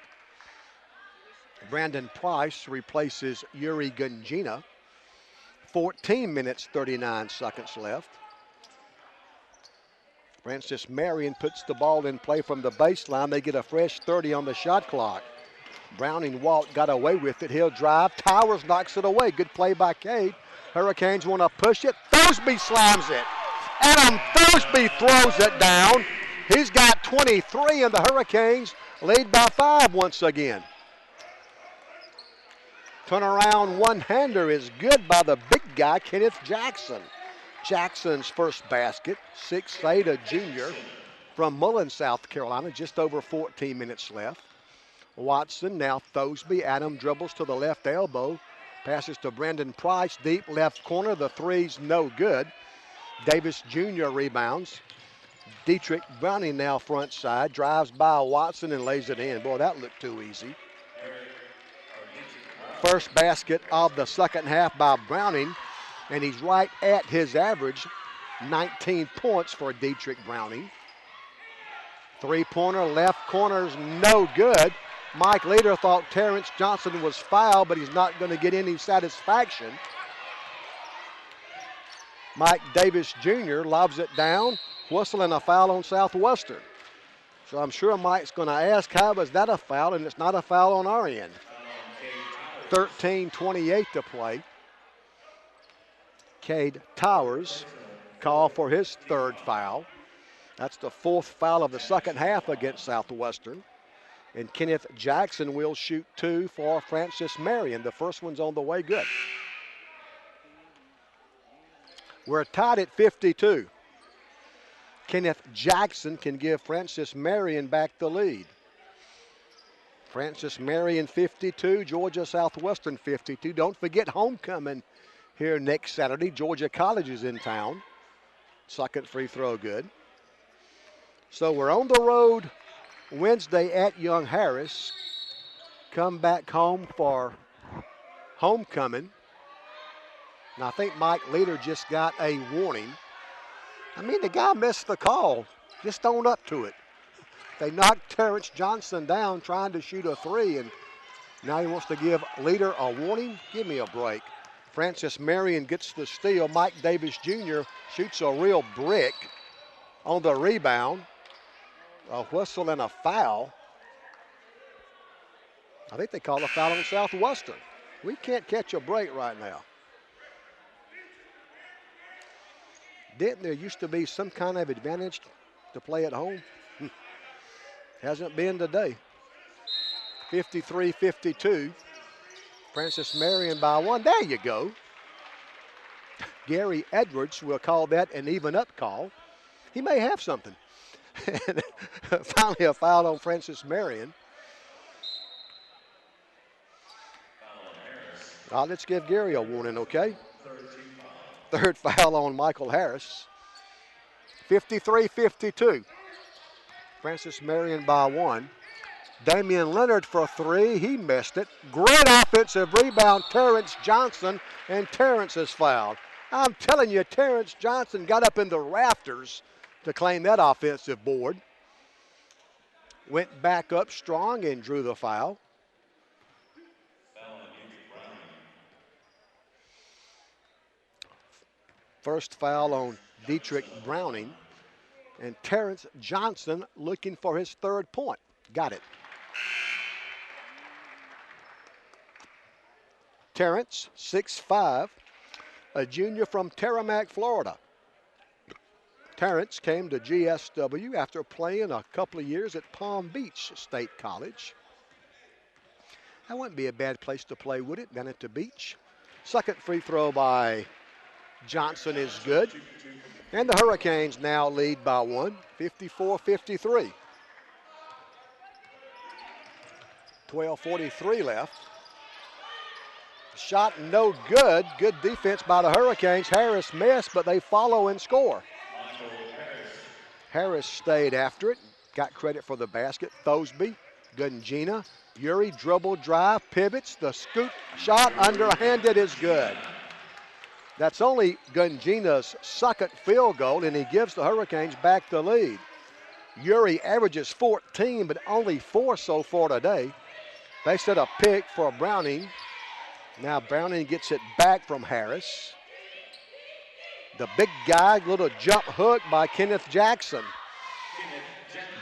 Brandon Price replaces Yuri Gunjina. 14 minutes, 39 seconds left. Francis Marion puts the ball in play from the baseline. They get a fresh 30 on the shot clock. Browning Walt got away with it. He'll drive. Towers knocks it away. Good play by Cade. Hurricanes want to push it. Thursby slams it. Adam Thursby throws it down. He's got 23, and the Hurricanes lead by 5 once again. Turnaround one-hander is good by the big guy, Kenneth Jackson. Jackson's first basket, 6'8", a junior from Mullen, South Carolina, just over 14 minutes left. Watson, now Thosby. Adam dribbles to the left elbow. Passes to Brandon Price, deep left corner. The three's no good. Davis Jr. rebounds. Dietrich Browning now front side. Drives by Watson and lays it in. Boy, that looked too easy. First basket of the second half by Browning, and he's right at his average, 19 points for Dietrich Browning. Three-pointer, left corner's no good. Mike Leader thought Terrence Johnson was fouled, but he's not going to get any satisfaction. Mike Davis Jr. lobs it down, whistling a foul on Southwestern. So I'm sure Mike's going to ask, how was that a foul? And it's not a foul on our end. 13:28 to play. Cade Towers called for his third foul. That's the fourth foul of the second half against Southwestern. And Kenneth Jackson will shoot 2 for Francis Marion. The first one's on the way, good. We're tied at 52. Kenneth Jackson can give Francis Marion back the lead. Francis Marion 52, Georgia Southwestern 52. Don't forget homecoming here next Saturday. Georgia College is in town. Second free throw good. So we're on the road Wednesday at Young Harris. Come back home for homecoming. And I think Mike Leader just got a warning. I mean, the guy missed the call. Just own up to it. They knocked Terrence Johnson down trying to shoot a three, and now he wants to give Leader a warning? Give me a break. Francis Marion gets the steal. Mike Davis Jr. shoots a real brick on the rebound. A whistle and a foul. I think they call a foul on Southwestern. We can't catch a break right now. Didn't there used to be some kind of advantage to play at home? Hasn't been today. 53-52. Francis Marion by 1. There you go. Gary Edwards will call that an even up call. He may have something. Finally a foul on Francis Marion. Let's give Gary a warning, okay? Third foul on Michael Harris. 53-52. Francis Marion by 1. Damian Leonard for 3. He missed it. Great offensive rebound, Terrence Johnson, and Terrence is fouled. I'm telling you, Terrence Johnson got up in the rafters to claim that offensive board. Went back up strong and drew the foul. First foul on Dietrich Browning. And Terrence Johnson looking for his third point. Got it. Terrence, 6'5", a junior from Terramac, Florida. Terrence came to GSW after playing a couple of years at Palm Beach State College. That wouldn't be a bad place to play, would it? Down at the beach. Second free throw by Johnson is good. And the Hurricanes now lead by 1, 54-53. 12:43 left. Shot no good. Good defense by the Hurricanes. Harris missed, but they follow and score. Harris stayed after it. Got credit for the basket. Thosby, Gunjina, Yuri dribble drive, pivots. The scoop shot underhanded is good. That's only Gungina's second field goal, and he gives the Hurricanes back the lead. Uri averages 14, but only 4 so far today. They set a pick for Browning. Now Browning gets it back from Harris. The big guy, little jump hook by Kenneth Jackson.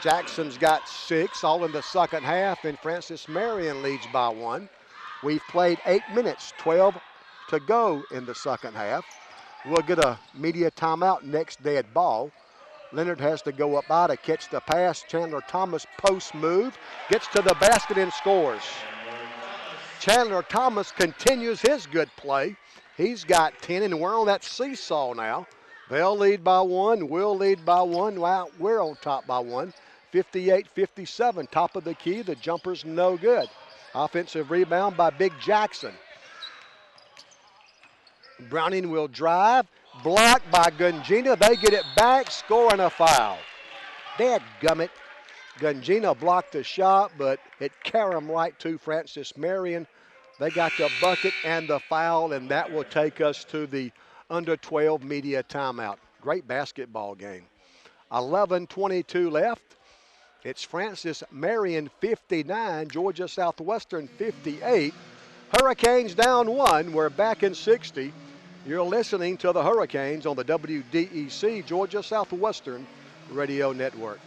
Jackson's got 6, all in the second half, and Francis Marion leads by 1. We've played 8 minutes, 12 to go in the second half. We'll get a media timeout next dead ball. Leonard has to go up high to catch the pass. Chandler Thomas post move, gets to the basket and scores. Chandler Thomas continues his good play. He's got 10, and we're on that seesaw now. They'll lead by 1. We'll lead by 1. Wow, we're on top by 1. 58-57, top of the key. The jumper's no good. Offensive rebound by Big Jackson. Browning will drive. Blocked by Gungina. They get it back, scoring a foul. Dadgummit. Gungina blocked the shot, but it carried him right to Francis Marion. They got the bucket and the foul, and that will take us to the under 12 media timeout. Great basketball game. 11:22 left. It's Francis Marion 59, Georgia Southwestern 58. Hurricanes down 1. We're back in 60. You're listening to the Hurricanes on the WDEC Georgia Southwestern Radio Network.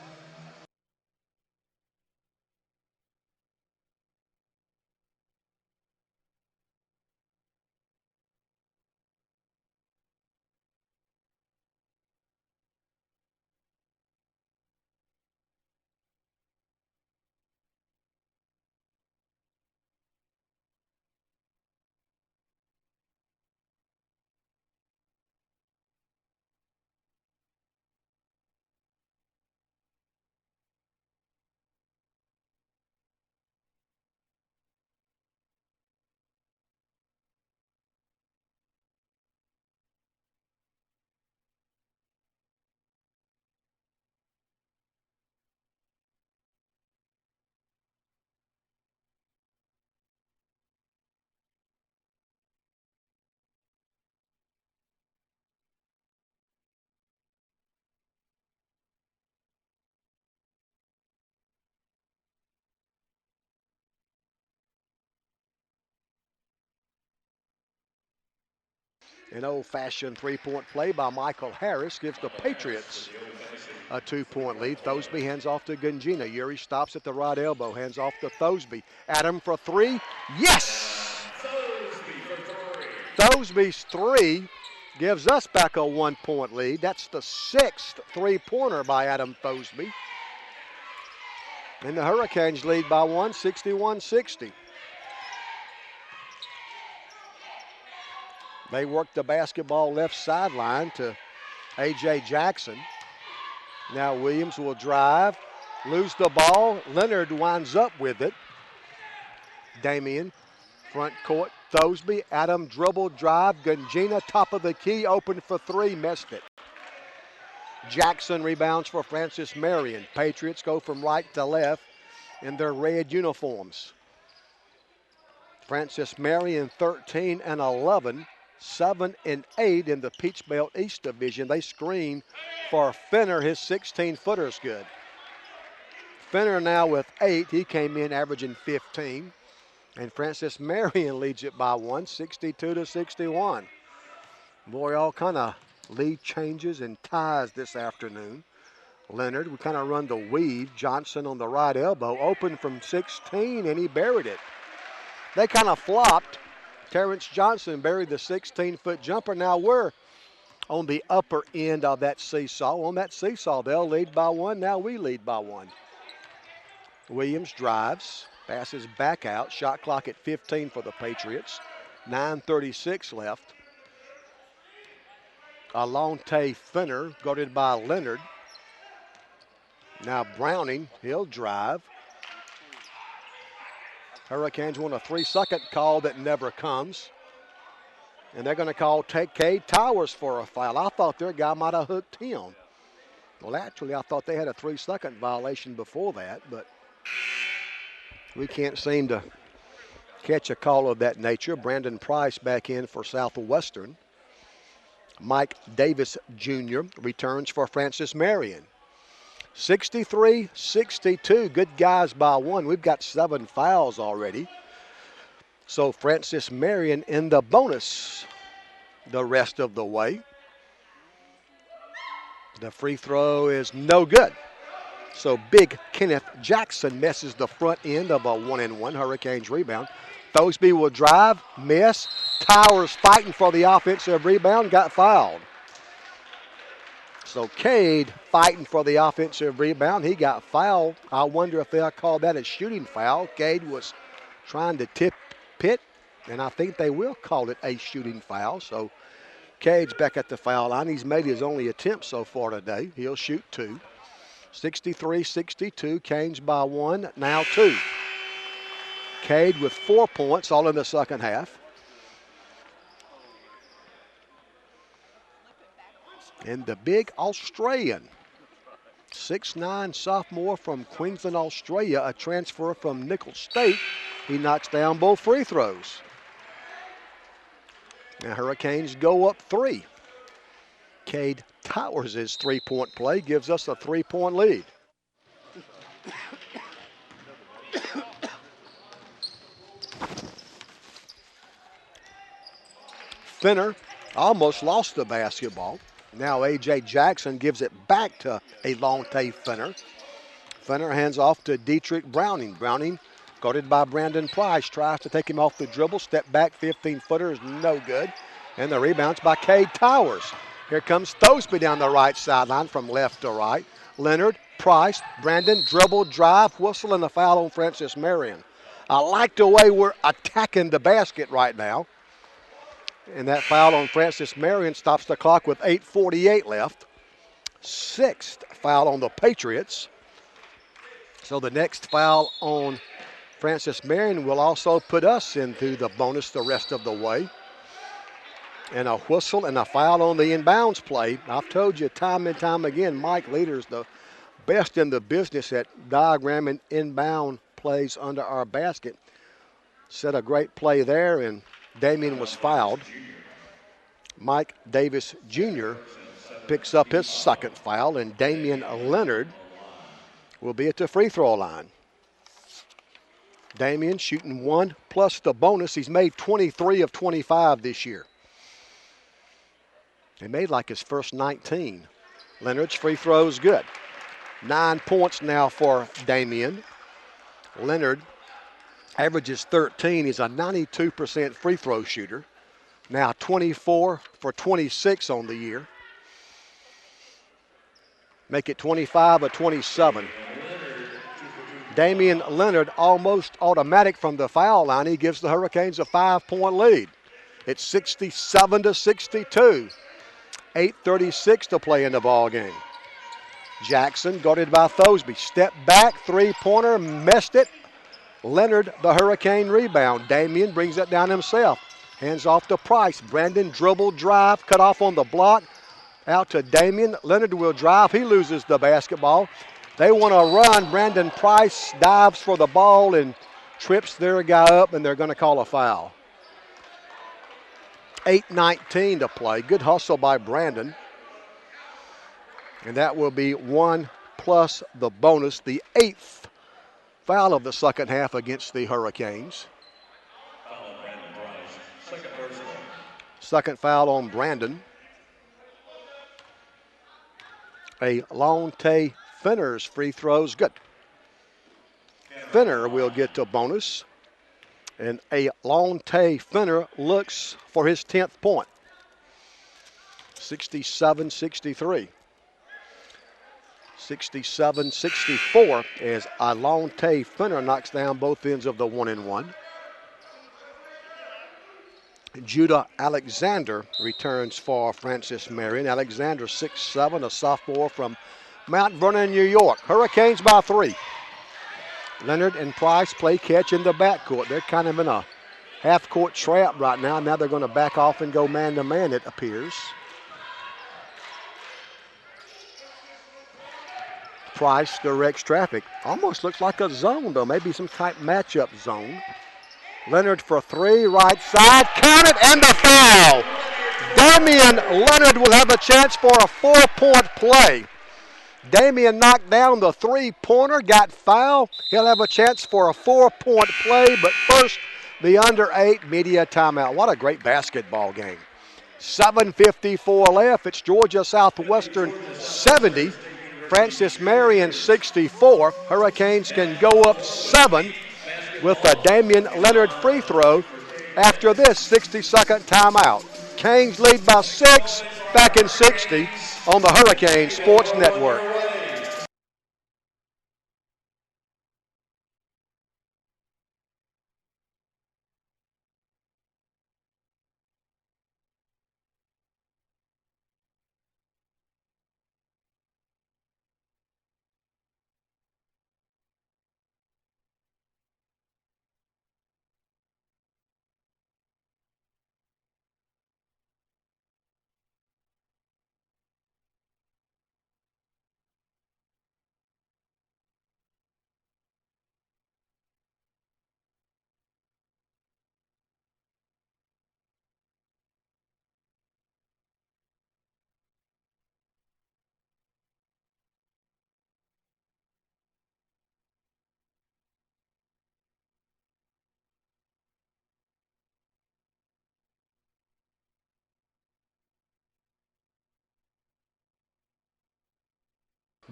An old-fashioned three-point play by Michael Harris gives the Patriots a 2-point lead. Thosby hands off to Gungina. Uri stops at the right elbow, hands off to Thosby. Adam for 3. Yes! Thosby's 3 gives us back a 1-point lead. That's the 6th three-pointer by Adam Thosby. And the Hurricanes lead by 1, 61-60. They work the basketball left sideline to A.J. Jackson. Now Williams will drive, lose the ball. Leonard winds up with it. Damian, front court. Thosby, Adam dribble, drive. Gungina, top of the key, open for 3, missed it. Jackson rebounds for Francis Marion. Patriots go from right to left in their red uniforms. Francis Marion 13 and 11. 7 and 8 in the Peach Belt East Division. They screen for Fenner. His 16-footer's good. Fenner now with 8. He came in averaging 15. And Francis Marion leads it by 1, 62-61. Boy, all kind of lead changes and ties this afternoon. Leonard, we kind of run the weave. Johnson on the right elbow, open from 16, and he buried it. They kind of flopped. Terrence Johnson buried the 16-foot jumper. Now we're on the upper end of that seesaw. On that seesaw, they'll lead by 1. Now we lead by 1. Williams drives, passes back out. Shot clock at 15 for the Patriots. 9:36 left. Alonte Fenner guarded by Leonard. Now Browning, he'll drive. Hurricanes want a 3-second call that never comes. And they're going to call Cade Towers for a foul. I thought their guy might have hooked him. Well, actually, I thought they had a 3-second violation before that, but we can't seem to catch a call of that nature. Brandon Price back in for Southwestern. Mike Davis Jr. returns for Francis Marion. 63-62. Good guys by one. We've got 7 fouls already. So Francis Marion in the bonus the rest of the way. The free throw is no good. So big Kenneth Jackson messes the front end of a 1-and-1 Hurricanes rebound. Thosby will drive, miss. Towers fighting for the offensive rebound, got fouled. So Cade fighting for the offensive rebound. He got fouled. I wonder if they'll call that a shooting foul. Cade was trying to tip it, and I think they will call it a shooting foul. So Cade's back at the foul line. He's made his only attempt so far today. He'll shoot 2. 63-62. Canes by 1, now 2. Cade with 4 points, all in the second half. And the big Australian, 6'9" sophomore from Queensland, Australia, a transfer from Nicholls State. He knocks down both free throws. Now Hurricanes go up 3. Cade Towers' three-point play gives us a 3-point lead. Finner almost lost the basketball. Now A.J. Jackson gives it back to Alonte Finner. Finner hands off to Dietrich Browning. Browning, guarded by Brandon Price, tries to take him off the dribble. Step back, 15-footer is no good. And the rebound's by Cade Towers. Here comes Thosby down the right sideline from left to right. Leonard, Price, Brandon, dribble, drive, whistle, and a foul on Francis Marion. I like the way we're attacking the basket right now. And that foul on Francis Marion stops the clock with 8:48 left. 6th foul on the Patriots. So the next foul on Francis Marion will also put us into the bonus the rest of the way. And a whistle and a foul on the inbounds play. I've told you time and time again, Mike Leader's the best in the business at diagramming inbound plays under our basket. Set a great play there, and Damien was fouled. Mike Davis Jr. picks up his second foul, and Damian Leonard will be at the free throw line. Damian shooting 1 plus the bonus. He's made 23 of 25 this year. He made like his first 19. Leonard's free throw is good. 9 points now for Damian. Leonard averages 13. He's a 92% free throw shooter. Now 24 for 26 on the year. Make it 25 of 27. Damian Leonard almost automatic from the foul line. He gives the Hurricanes a 5-point lead. It's 67-62. 8:36 to play in the ball game. Jackson guarded by Thosby. Step back, three-pointer, missed it. Leonard, the Hurricane rebound. Damian brings it down himself. Hands off to Price. Brandon dribble, drive, cut off on the block. Out to Damian. Leonard will drive. He loses the basketball. They want to run. Brandon Price dives for the ball and trips their guy up, and they're going to call a foul. 8:19 to play. Good hustle by Brandon. And that will be 1 plus the bonus, the 8th foul of the second half against the Hurricanes. Second foul on Brandon. Alonte Finner's free throws good. Finner will get to bonus. And Alonte Finner looks for his 10th point. 67-63. 67-64 as Alonte Finner knocks down both ends of the 1-and-1. Judah Alexander returns for Francis Marion. Alexander, 6'7", a sophomore from Mount Vernon, New York. Hurricanes by 3. Leonard and Price play catch in the backcourt. They're kind of in a half-court trap right now. Now they're going to back off and go man-to-man, it appears. Price directs traffic. Almost looks like a zone, though. Maybe some type matchup zone. Leonard for 3, right side. Count it, and the foul. Damian Leonard will have a chance for a 4-point play. Damian knocked down the three-pointer, got fouled. He'll have a chance for a 4-point play, but first, the under-8 media timeout. What a great basketball game. 7:54 left. It's Georgia Southwestern 70. Francis Marion 64. Hurricanes can go up 7 with a Damian Leonard free throw after this 60-second timeout. Canes lead by 6, back in 60 on the Hurricane Sports Network.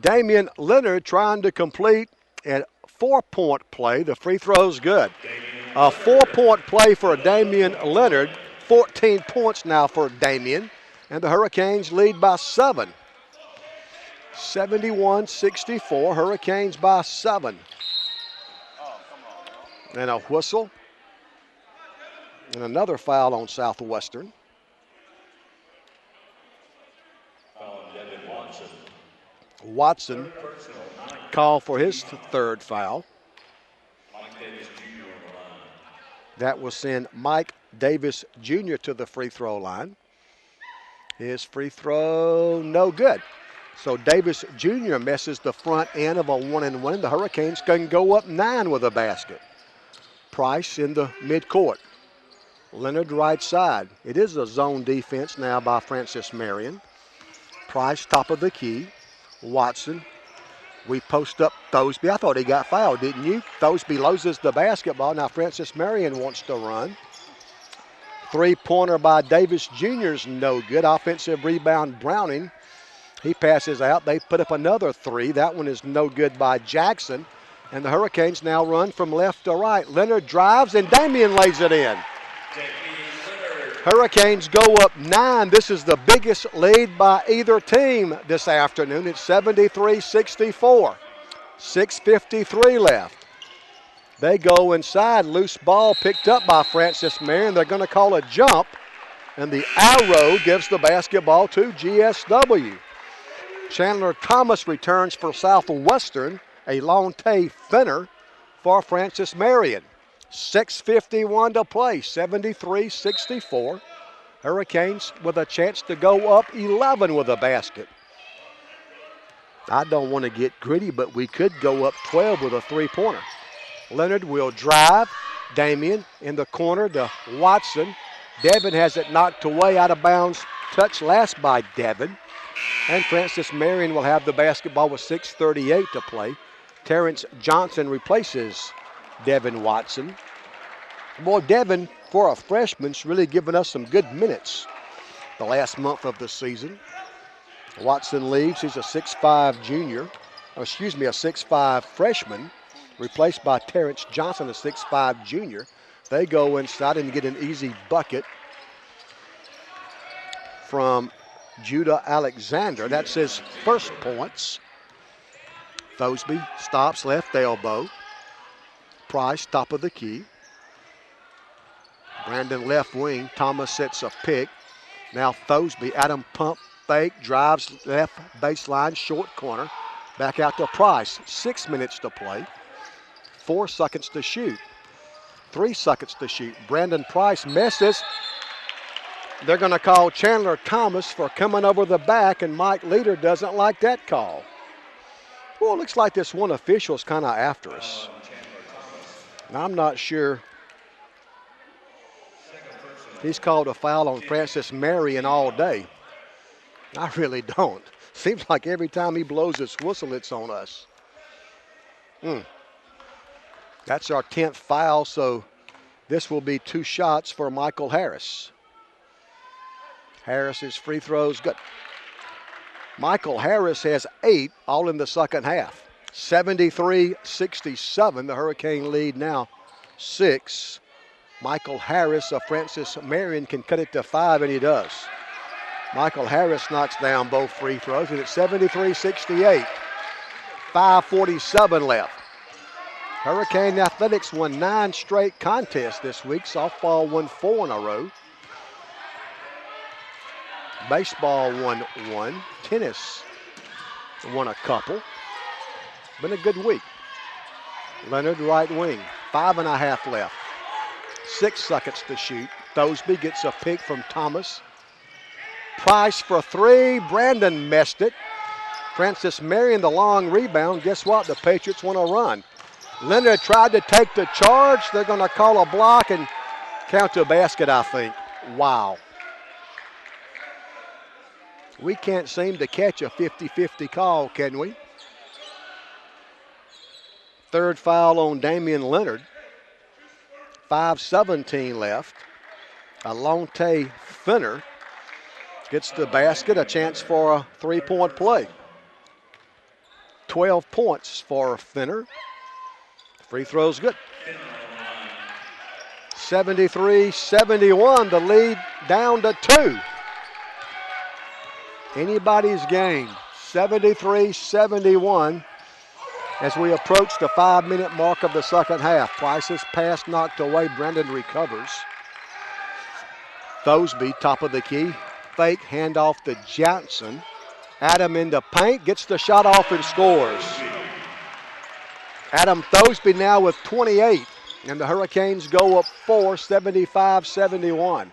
Damian Leonard trying to complete a 4-point play. The free throw's good. A 4-point play for Damian Leonard. 14 points now for Damian. And the Hurricanes lead by 7. 71-64. Hurricanes by 7. And a whistle. And another foul on Southwestern. Watson called for his third foul. That will send Mike Davis Jr. to the free throw line. His free throw, no good. So Davis Jr. misses the front end of a 1-and-1. The Hurricanes can go up 9 with a basket. Price in the midcourt. Leonard right side. It is a zone defense now by Francis Marion. Price top of the key. Watson. We post up Thosby. I thought he got fouled, didn't you? Thosby loses the basketball. Now Francis Marion wants to run. Three-pointer by Davis Jr. is no good. Offensive rebound, Browning. He passes out. They put up another three. That one is no good by Jackson. And the Hurricanes now run from left to right. Leonard drives, and Damian lays it in. Hurricanes go up 9. This is the biggest lead by either team this afternoon. It's 73-64. 6:53 left. They go inside. Loose ball picked up by Francis Marion. They're going to call a jump, and the arrow gives the basketball to GSW. Chandler Thomas returns for Southwestern. A Lonte Finner for Francis Marion. 6:51 to play, 73-64. Hurricanes with a chance to go up 11 with a basket. I don't want to get gritty, but we could go up 12 with a three-pointer. Leonard will drive. Damian in the corner to Watson. Devin has it knocked away, out of bounds. Touch last by Devin. And Francis Marion will have the basketball with 6:38 to play. Terrence Johnson replaces Devin Watson. Boy, Devin, for a freshman, has really given us some good minutes the last month of the season. Watson leaves. He's a 6'5 junior. A 6'5 freshman, replaced by Terrence Johnson, a 6'5 junior. They go inside and get an easy bucket from Judah Alexander. That's his first points. Thosby stops, left elbow. Price, top of the key. Brandon left wing. Thomas sets a pick. Now Thosby, Adam pump fake, drives left baseline, short corner. Back out to Price. 6 minutes to play. 4 seconds to shoot. 3 seconds to shoot. Brandon Price misses. They're going to call Chandler Thomas for coming over the back, and Mike Leader doesn't like that call. Well, it looks like this one official's kind of after us. And I'm not sure He's called a foul on Francis Marion all day. I really don't. Seems like every time he blows his whistle, it's on us. That's our 10th foul, so this will be 2 shots for Michael Harris. Harris's free throws good. Michael Harris has 8 all in the second half. 73-67, the Hurricane lead now 6. Michael Harris of Francis Marion can cut it to 5, and he does. Michael Harris knocks down both free throws, and it's 73-68. 5:47 left. Hurricane Athletics won 9 straight contests this week. Softball won 4 in a row. Baseball won 1. Tennis won a couple. Been a good week. Leonard, right wing. 5.5 left. 6 seconds to shoot. Thosby gets a pick from Thomas. Price for 3. Brandon missed it. Francis Marion the long rebound. Guess what? The Patriots want to run. Leonard tried to take the charge. They're going to call a block and count to a basket, I think. Wow. We can't seem to catch a 50-50 call, can we? Third foul on Damian Leonard. 5:17 left. Alonte Finner gets the basket, a chance for a 3-point play. 12 points for Finner. Free throw's good. 73-71, the lead down to 2. Anybody's game. 73-71 as we approach the 5-minute mark of the second half. Price's pass knocked away. Brendan recovers. Thosby, top of the key. Fake handoff to Johnson. Adam in the paint, gets the shot off and scores. Adam Thosby now with 28, and the Hurricanes go up 4, 75-71.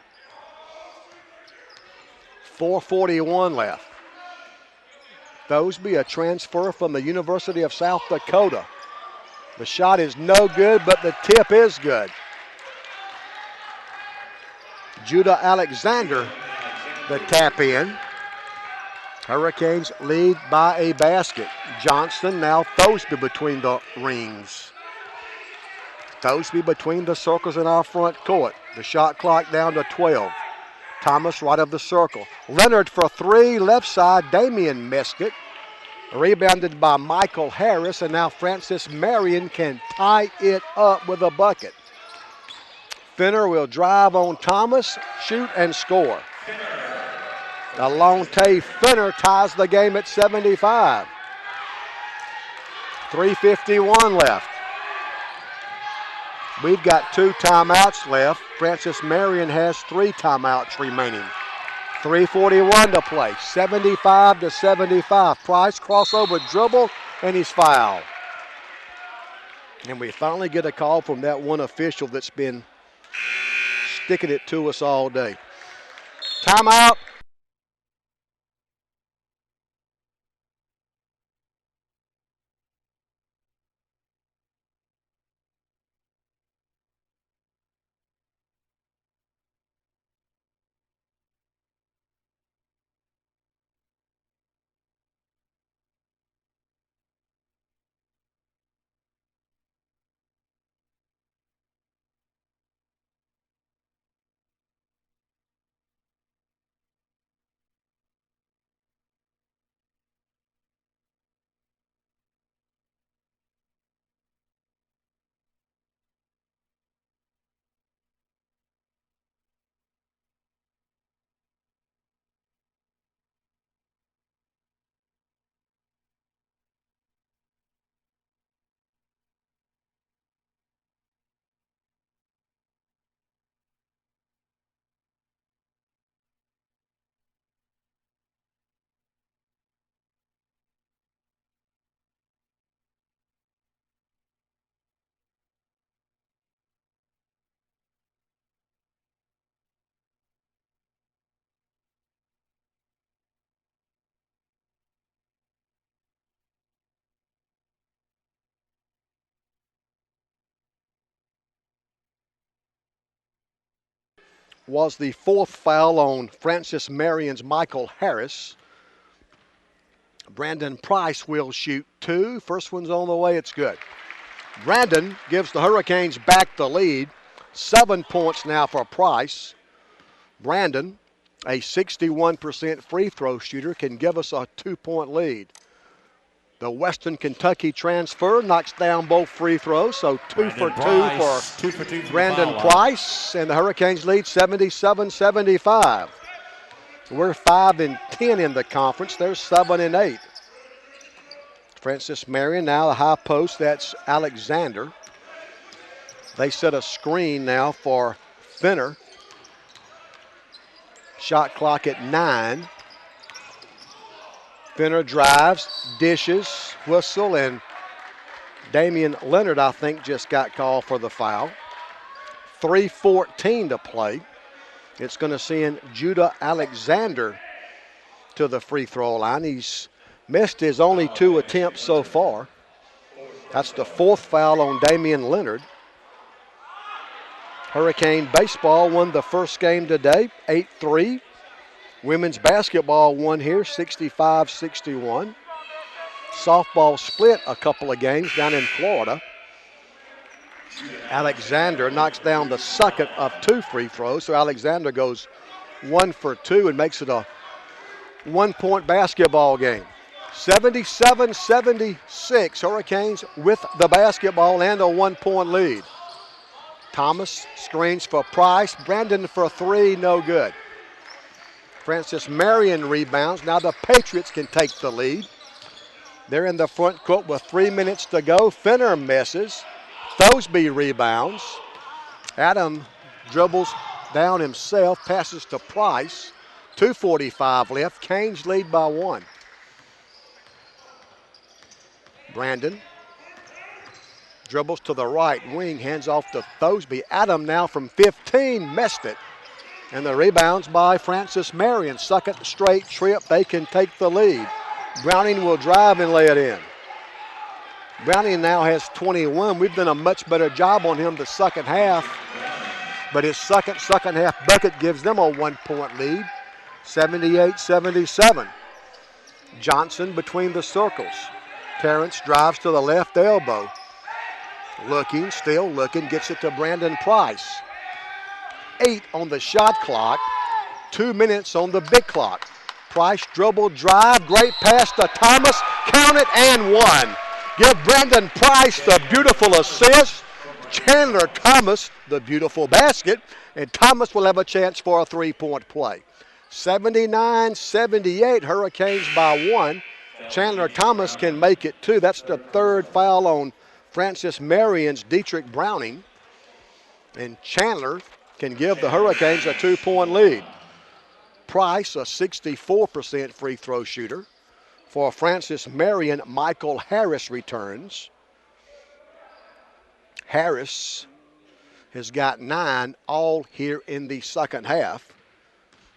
4:41 left. Thosby, a transfer from the University of South Dakota. The shot is no good, but the tip is good. Judah Alexander, the tap in. Hurricanes lead by a basket. Johnston, now Thosby between the rings. Thosby between the circles in our front court. The shot clock down to 12. Thomas right of the circle. Leonard for 3, left side. Damian missed it. Rebounded by Michael Harris, and now Francis Marion can tie it up with a bucket. Finner will drive on Thomas, shoot and score. Alonte Finner ties the game at 75. 3:51 left. We've got 2 timeouts left. Francis Marion has 3 timeouts remaining. 3:41 to play. 75-75. Price crossover dribble, and he's fouled. And we finally get a call from that one official that's been sticking it to us all day. Timeout. was the 4th foul on Francis Marion's Michael Harris. Brandon Price will shoot 2. First one's on the way. It's good. Brandon gives the Hurricanes back the lead. 7 points now for Price. Brandon, a 61% free throw shooter, can give us a 2-point lead. The Western Kentucky transfer knocks down both free throws, so 2 for 2 for Brandon Price, and the Hurricanes lead 77-75. We're 5-10 in the conference. They're 7-8. Francis Marion now the high post. That's Alexander. They set a screen now for Finner. Shot clock at 9. Finner drives, dishes, whistle, and Damian Leonard, I think, just got called for the foul. 3:14 to play. It's going to send Judah Alexander to the free throw line. He's missed his only 2 attempts so far. That's the 4th foul on Damian Leonard. Hurricane baseball won the first game today, 8-3. Women's basketball won here, 65-61. Softball split a couple of games down in Florida. Alexander knocks down the second of 2 free throws, so Alexander goes 1 for 2 and makes it a 1-point basketball game. 77-76, Hurricanes with the basketball and a 1-point lead. Thomas screens for Price. Brandon for 3, no good. Francis Marion rebounds. Now the Patriots can take the lead. They're in the front court with 3 minutes to go. Finner misses. Thosby rebounds. Adam dribbles down himself, passes to Price. 2:45 left. Canes lead by 1. Brandon dribbles to the right wing, hands off to Thosby. Adam now from 15, missed it. And the rebounds by Francis Marion. Second straight trip, they can take the lead. Browning will drive and lay it in. Browning now has 21. We've done a much better job on him the second half. But his second half bucket gives them a 1-point lead, 78-77. Johnson between the circles. Terrence drives to the left elbow. Looking, still looking, gets it to Brandon Price. 8 on the shot clock, 2 minutes on the big clock. Price dribble drive, great pass to Thomas, count it and 1. Give Brandon Price the beautiful assist. Chandler Thomas the beautiful basket, and Thomas will have a chance for a 3-point play. 79-78, Hurricanes by 1. Chandler Thomas can make it 2. That's the 3rd foul on Francis Marion's Dietrich Browning. And Chandler can give the Hurricanes a 2-point lead. Price, a 64% free throw shooter. For Francis Marion, Michael Harris returns. Harris has got 9 all here in the second half.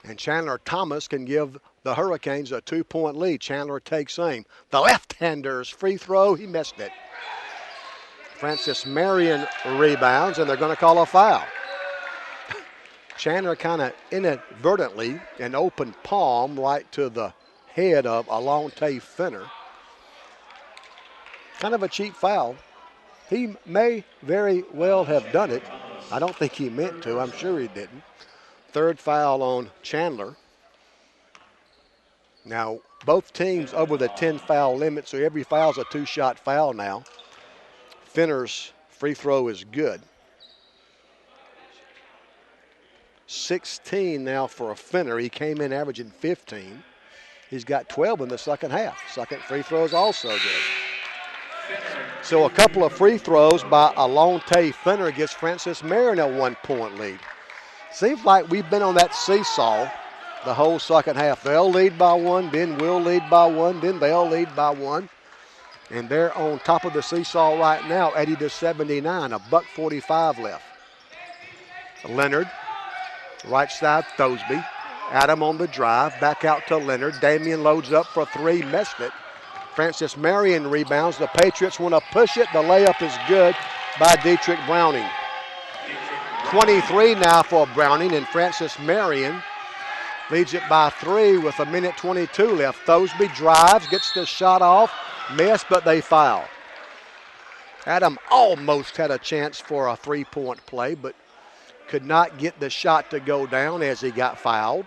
And Chandler Thomas can give the Hurricanes a 2-point lead. Chandler takes aim. The left-hander's free throw, he missed it. Francis Marion rebounds, and they're going to call a foul. Chandler kind of inadvertently an open palm right to the head of Alonte Finner. Kind of a cheap foul. He may very well have done it. I don't think he meant to. I'm sure he didn't. 3rd foul on Chandler. Now, both teams over the 10-foul limit, so every foul's a 2-shot foul now. Finner's free throw is good. 16 now for a Finner. He came in averaging 15. He's got 12 in the second half. Second free throw is also good. So a couple of free throws by Alonte Finner gives Francis Marion a 1-point lead. Seems like we've been on that seesaw the whole second half. They'll lead by 1, then we'll lead by 1, then they'll lead by 1. And they're on top of the seesaw right now, 80-79, $1:45 left. Leonard, right side Thosby. Adam on the drive, back out to Leonard. Damian loads up for 3, missed it. Francis Marion rebounds. The Patriots want to push it. The layup is good by Dietrich Browning. 23 now for Browning, and Francis Marion leads it by 3 with a minute 22 left. Thosby drives, gets the shot off, missed, but they foul. Adam almost had a chance for a three-point play, but could not get the shot to go down as he got fouled.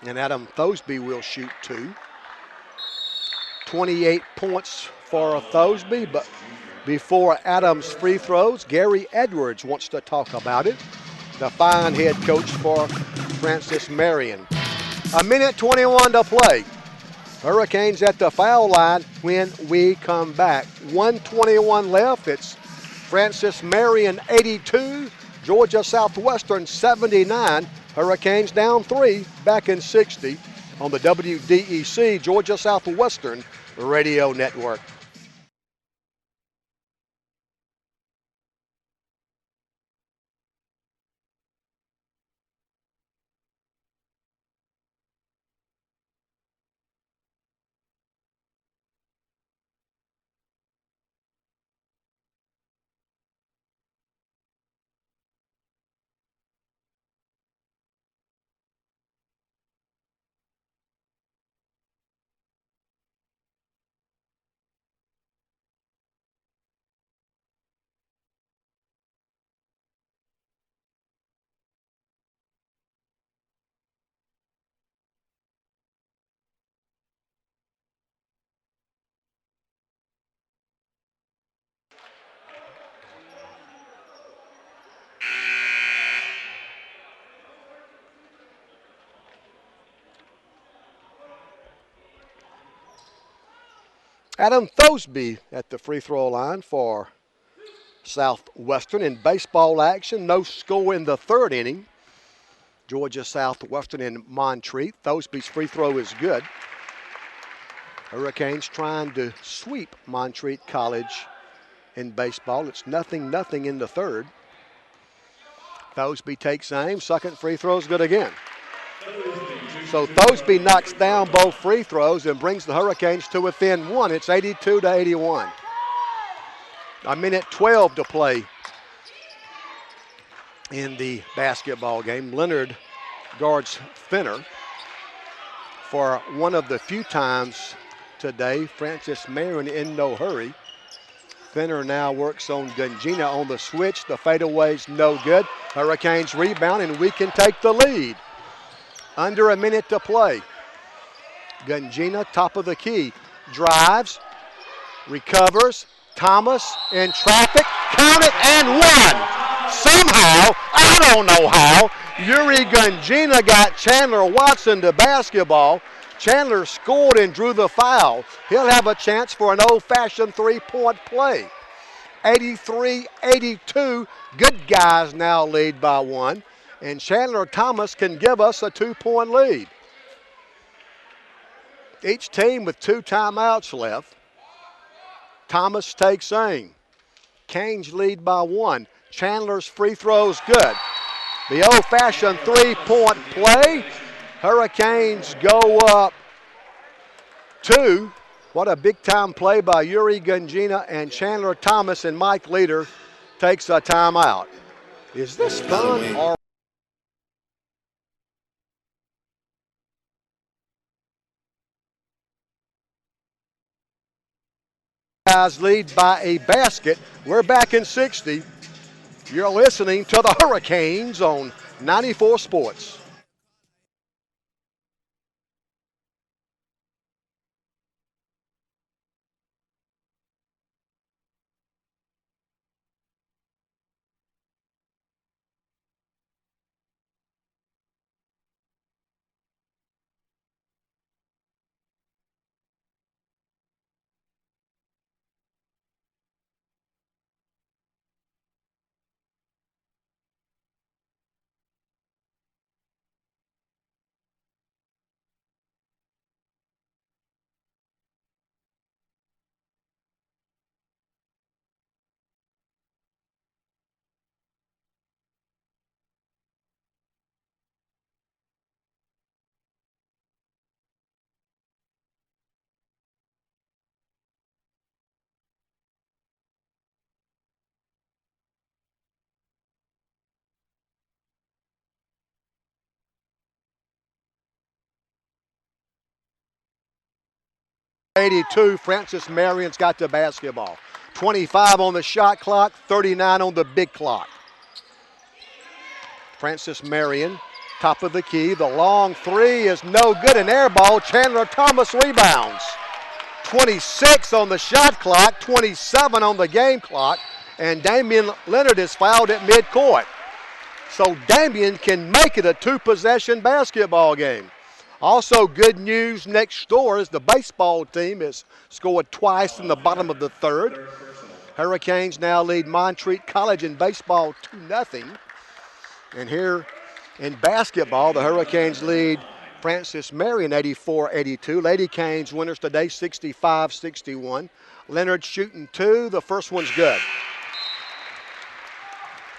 And Adam Thosby will shoot 2. 28 points for Thosby, but before Adam's free throws, Gary Edwards wants to talk about it. The fine head coach for Francis Marion. A minute 21 to play. Hurricanes at the foul line when we come back. 1:21 left. It's Francis Marion 82, Georgia Southwestern 79. Hurricanes down 3, back in 60 on the WDEC Georgia Southwestern Radio Network. Adam Thosby at the free throw line for Southwestern in baseball action. No score in the third inning. Georgia Southwestern in Montreat. Thosby's free throw is good. Hurricanes trying to sweep Montreat College in baseball. It's 0-0 in the third. Thosby takes aim. Second free throw is good again. So Thosby knocks down both free throws and brings the Hurricanes to within 1. It's 82-81. A minute 12 to play in the basketball game. Leonard guards Fenner for one of the few times today. Francis Marion in no hurry. Fenner now works on Gungina on the switch. The fadeaway's no good. Hurricanes rebound and we can take the lead. Under a minute to play. Gungina, top of the key, drives, recovers. Thomas in traffic, count it and one. Somehow, I don't know how, Yuri Gungina got Chandler Watson to basketball. Chandler scored and drew the foul. He'll have a chance for an old-fashioned three-point play. 83-82, good guys now lead by 1. And Chandler Thomas can give us a 2-point lead. Each team with 2 timeouts left. Thomas takes aim. Canes lead by 1. Chandler's free throw's good. The old-fashioned three-point play. Hurricanes go up 2. What a big-time play by Yuri Gungina and Chandler Thomas, and Mike Leader takes a timeout. Is this fun or guys lead by a basket? We're back in 60. You're listening to the Hurricanes on 94 Sports. 82, Francis Marion's got the basketball. 25 on the shot clock, 39 on the big clock. Francis Marion, top of the key. The long three is no good, an air ball. Chandler Thomas rebounds. 26 on the shot clock, 27 on the game clock, and Damian Leonard is fouled at midcourt. So Damian can make it a two-possession basketball game. Also good news next door is the baseball team has scored twice in the bottom of the third. Hurricanes now lead Montreat College in baseball 2-0. And here in basketball, the Hurricanes lead Francis Marion 84-82. Lady Canes winners today 65-61. Leonard shooting two. The first one's good.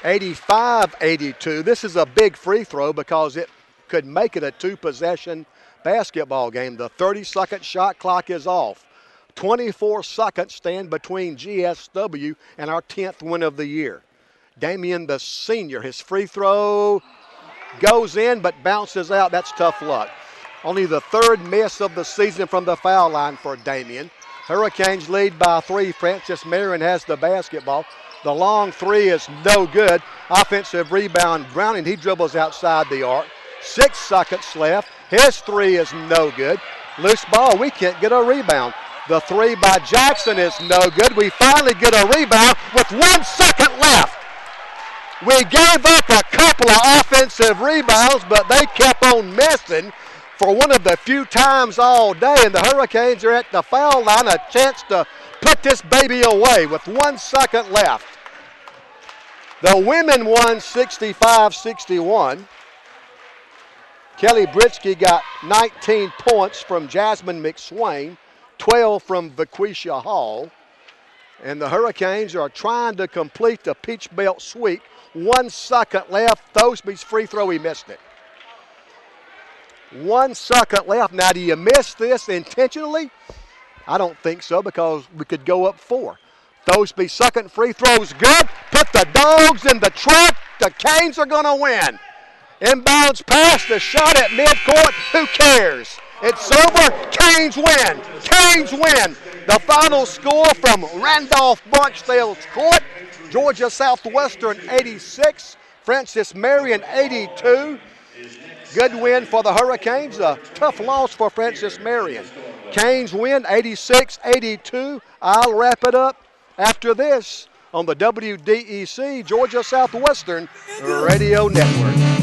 85-82. This is a big free throw because it could make it a two-possession basketball game. The 30-second shot clock is off. 24 seconds stand between GSW and our 10th win of the year. Damian, the senior, his free throw goes in but bounces out. That's tough luck. Only the third miss of the season from the foul line for Damian. Hurricanes lead by 3. Francis Marion has the basketball. The long three is no good. Offensive rebound, Browning, he dribbles outside the arc. 6 seconds left. His three is no good. Loose ball, we can't get a rebound. The three by Jackson is no good. We finally get a rebound with 1 second left. We gave up a couple of offensive rebounds, but they kept on missing for one of the few times all day, and the Hurricanes are at the foul line, a chance to put this baby away with 1 second left. The women won 65-61. Kelly Britsky got 19 points from Jasmine McSwain, 12 from Vaquisha Hall. And the Hurricanes are trying to complete the Peach Belt sweep. 1 second left. Thosby's free throw, he missed it. 1 second left. Now, do you miss this intentionally? I don't think so because we could go up 4. Thosby's second free throw is good. Put the Dogs in the truck. The Canes are going to win. Inbounds pass, the shot at midcourt. Who cares? It's over. Canes win. Canes win. The final score from Randolph Barksdale's court. Georgia Southwestern 86. Francis Marion 82. Good win for the Hurricanes. A tough loss for Francis Marion. Canes win 86-82. I'll wrap it up after this on the WDEC Georgia Southwestern Radio Network.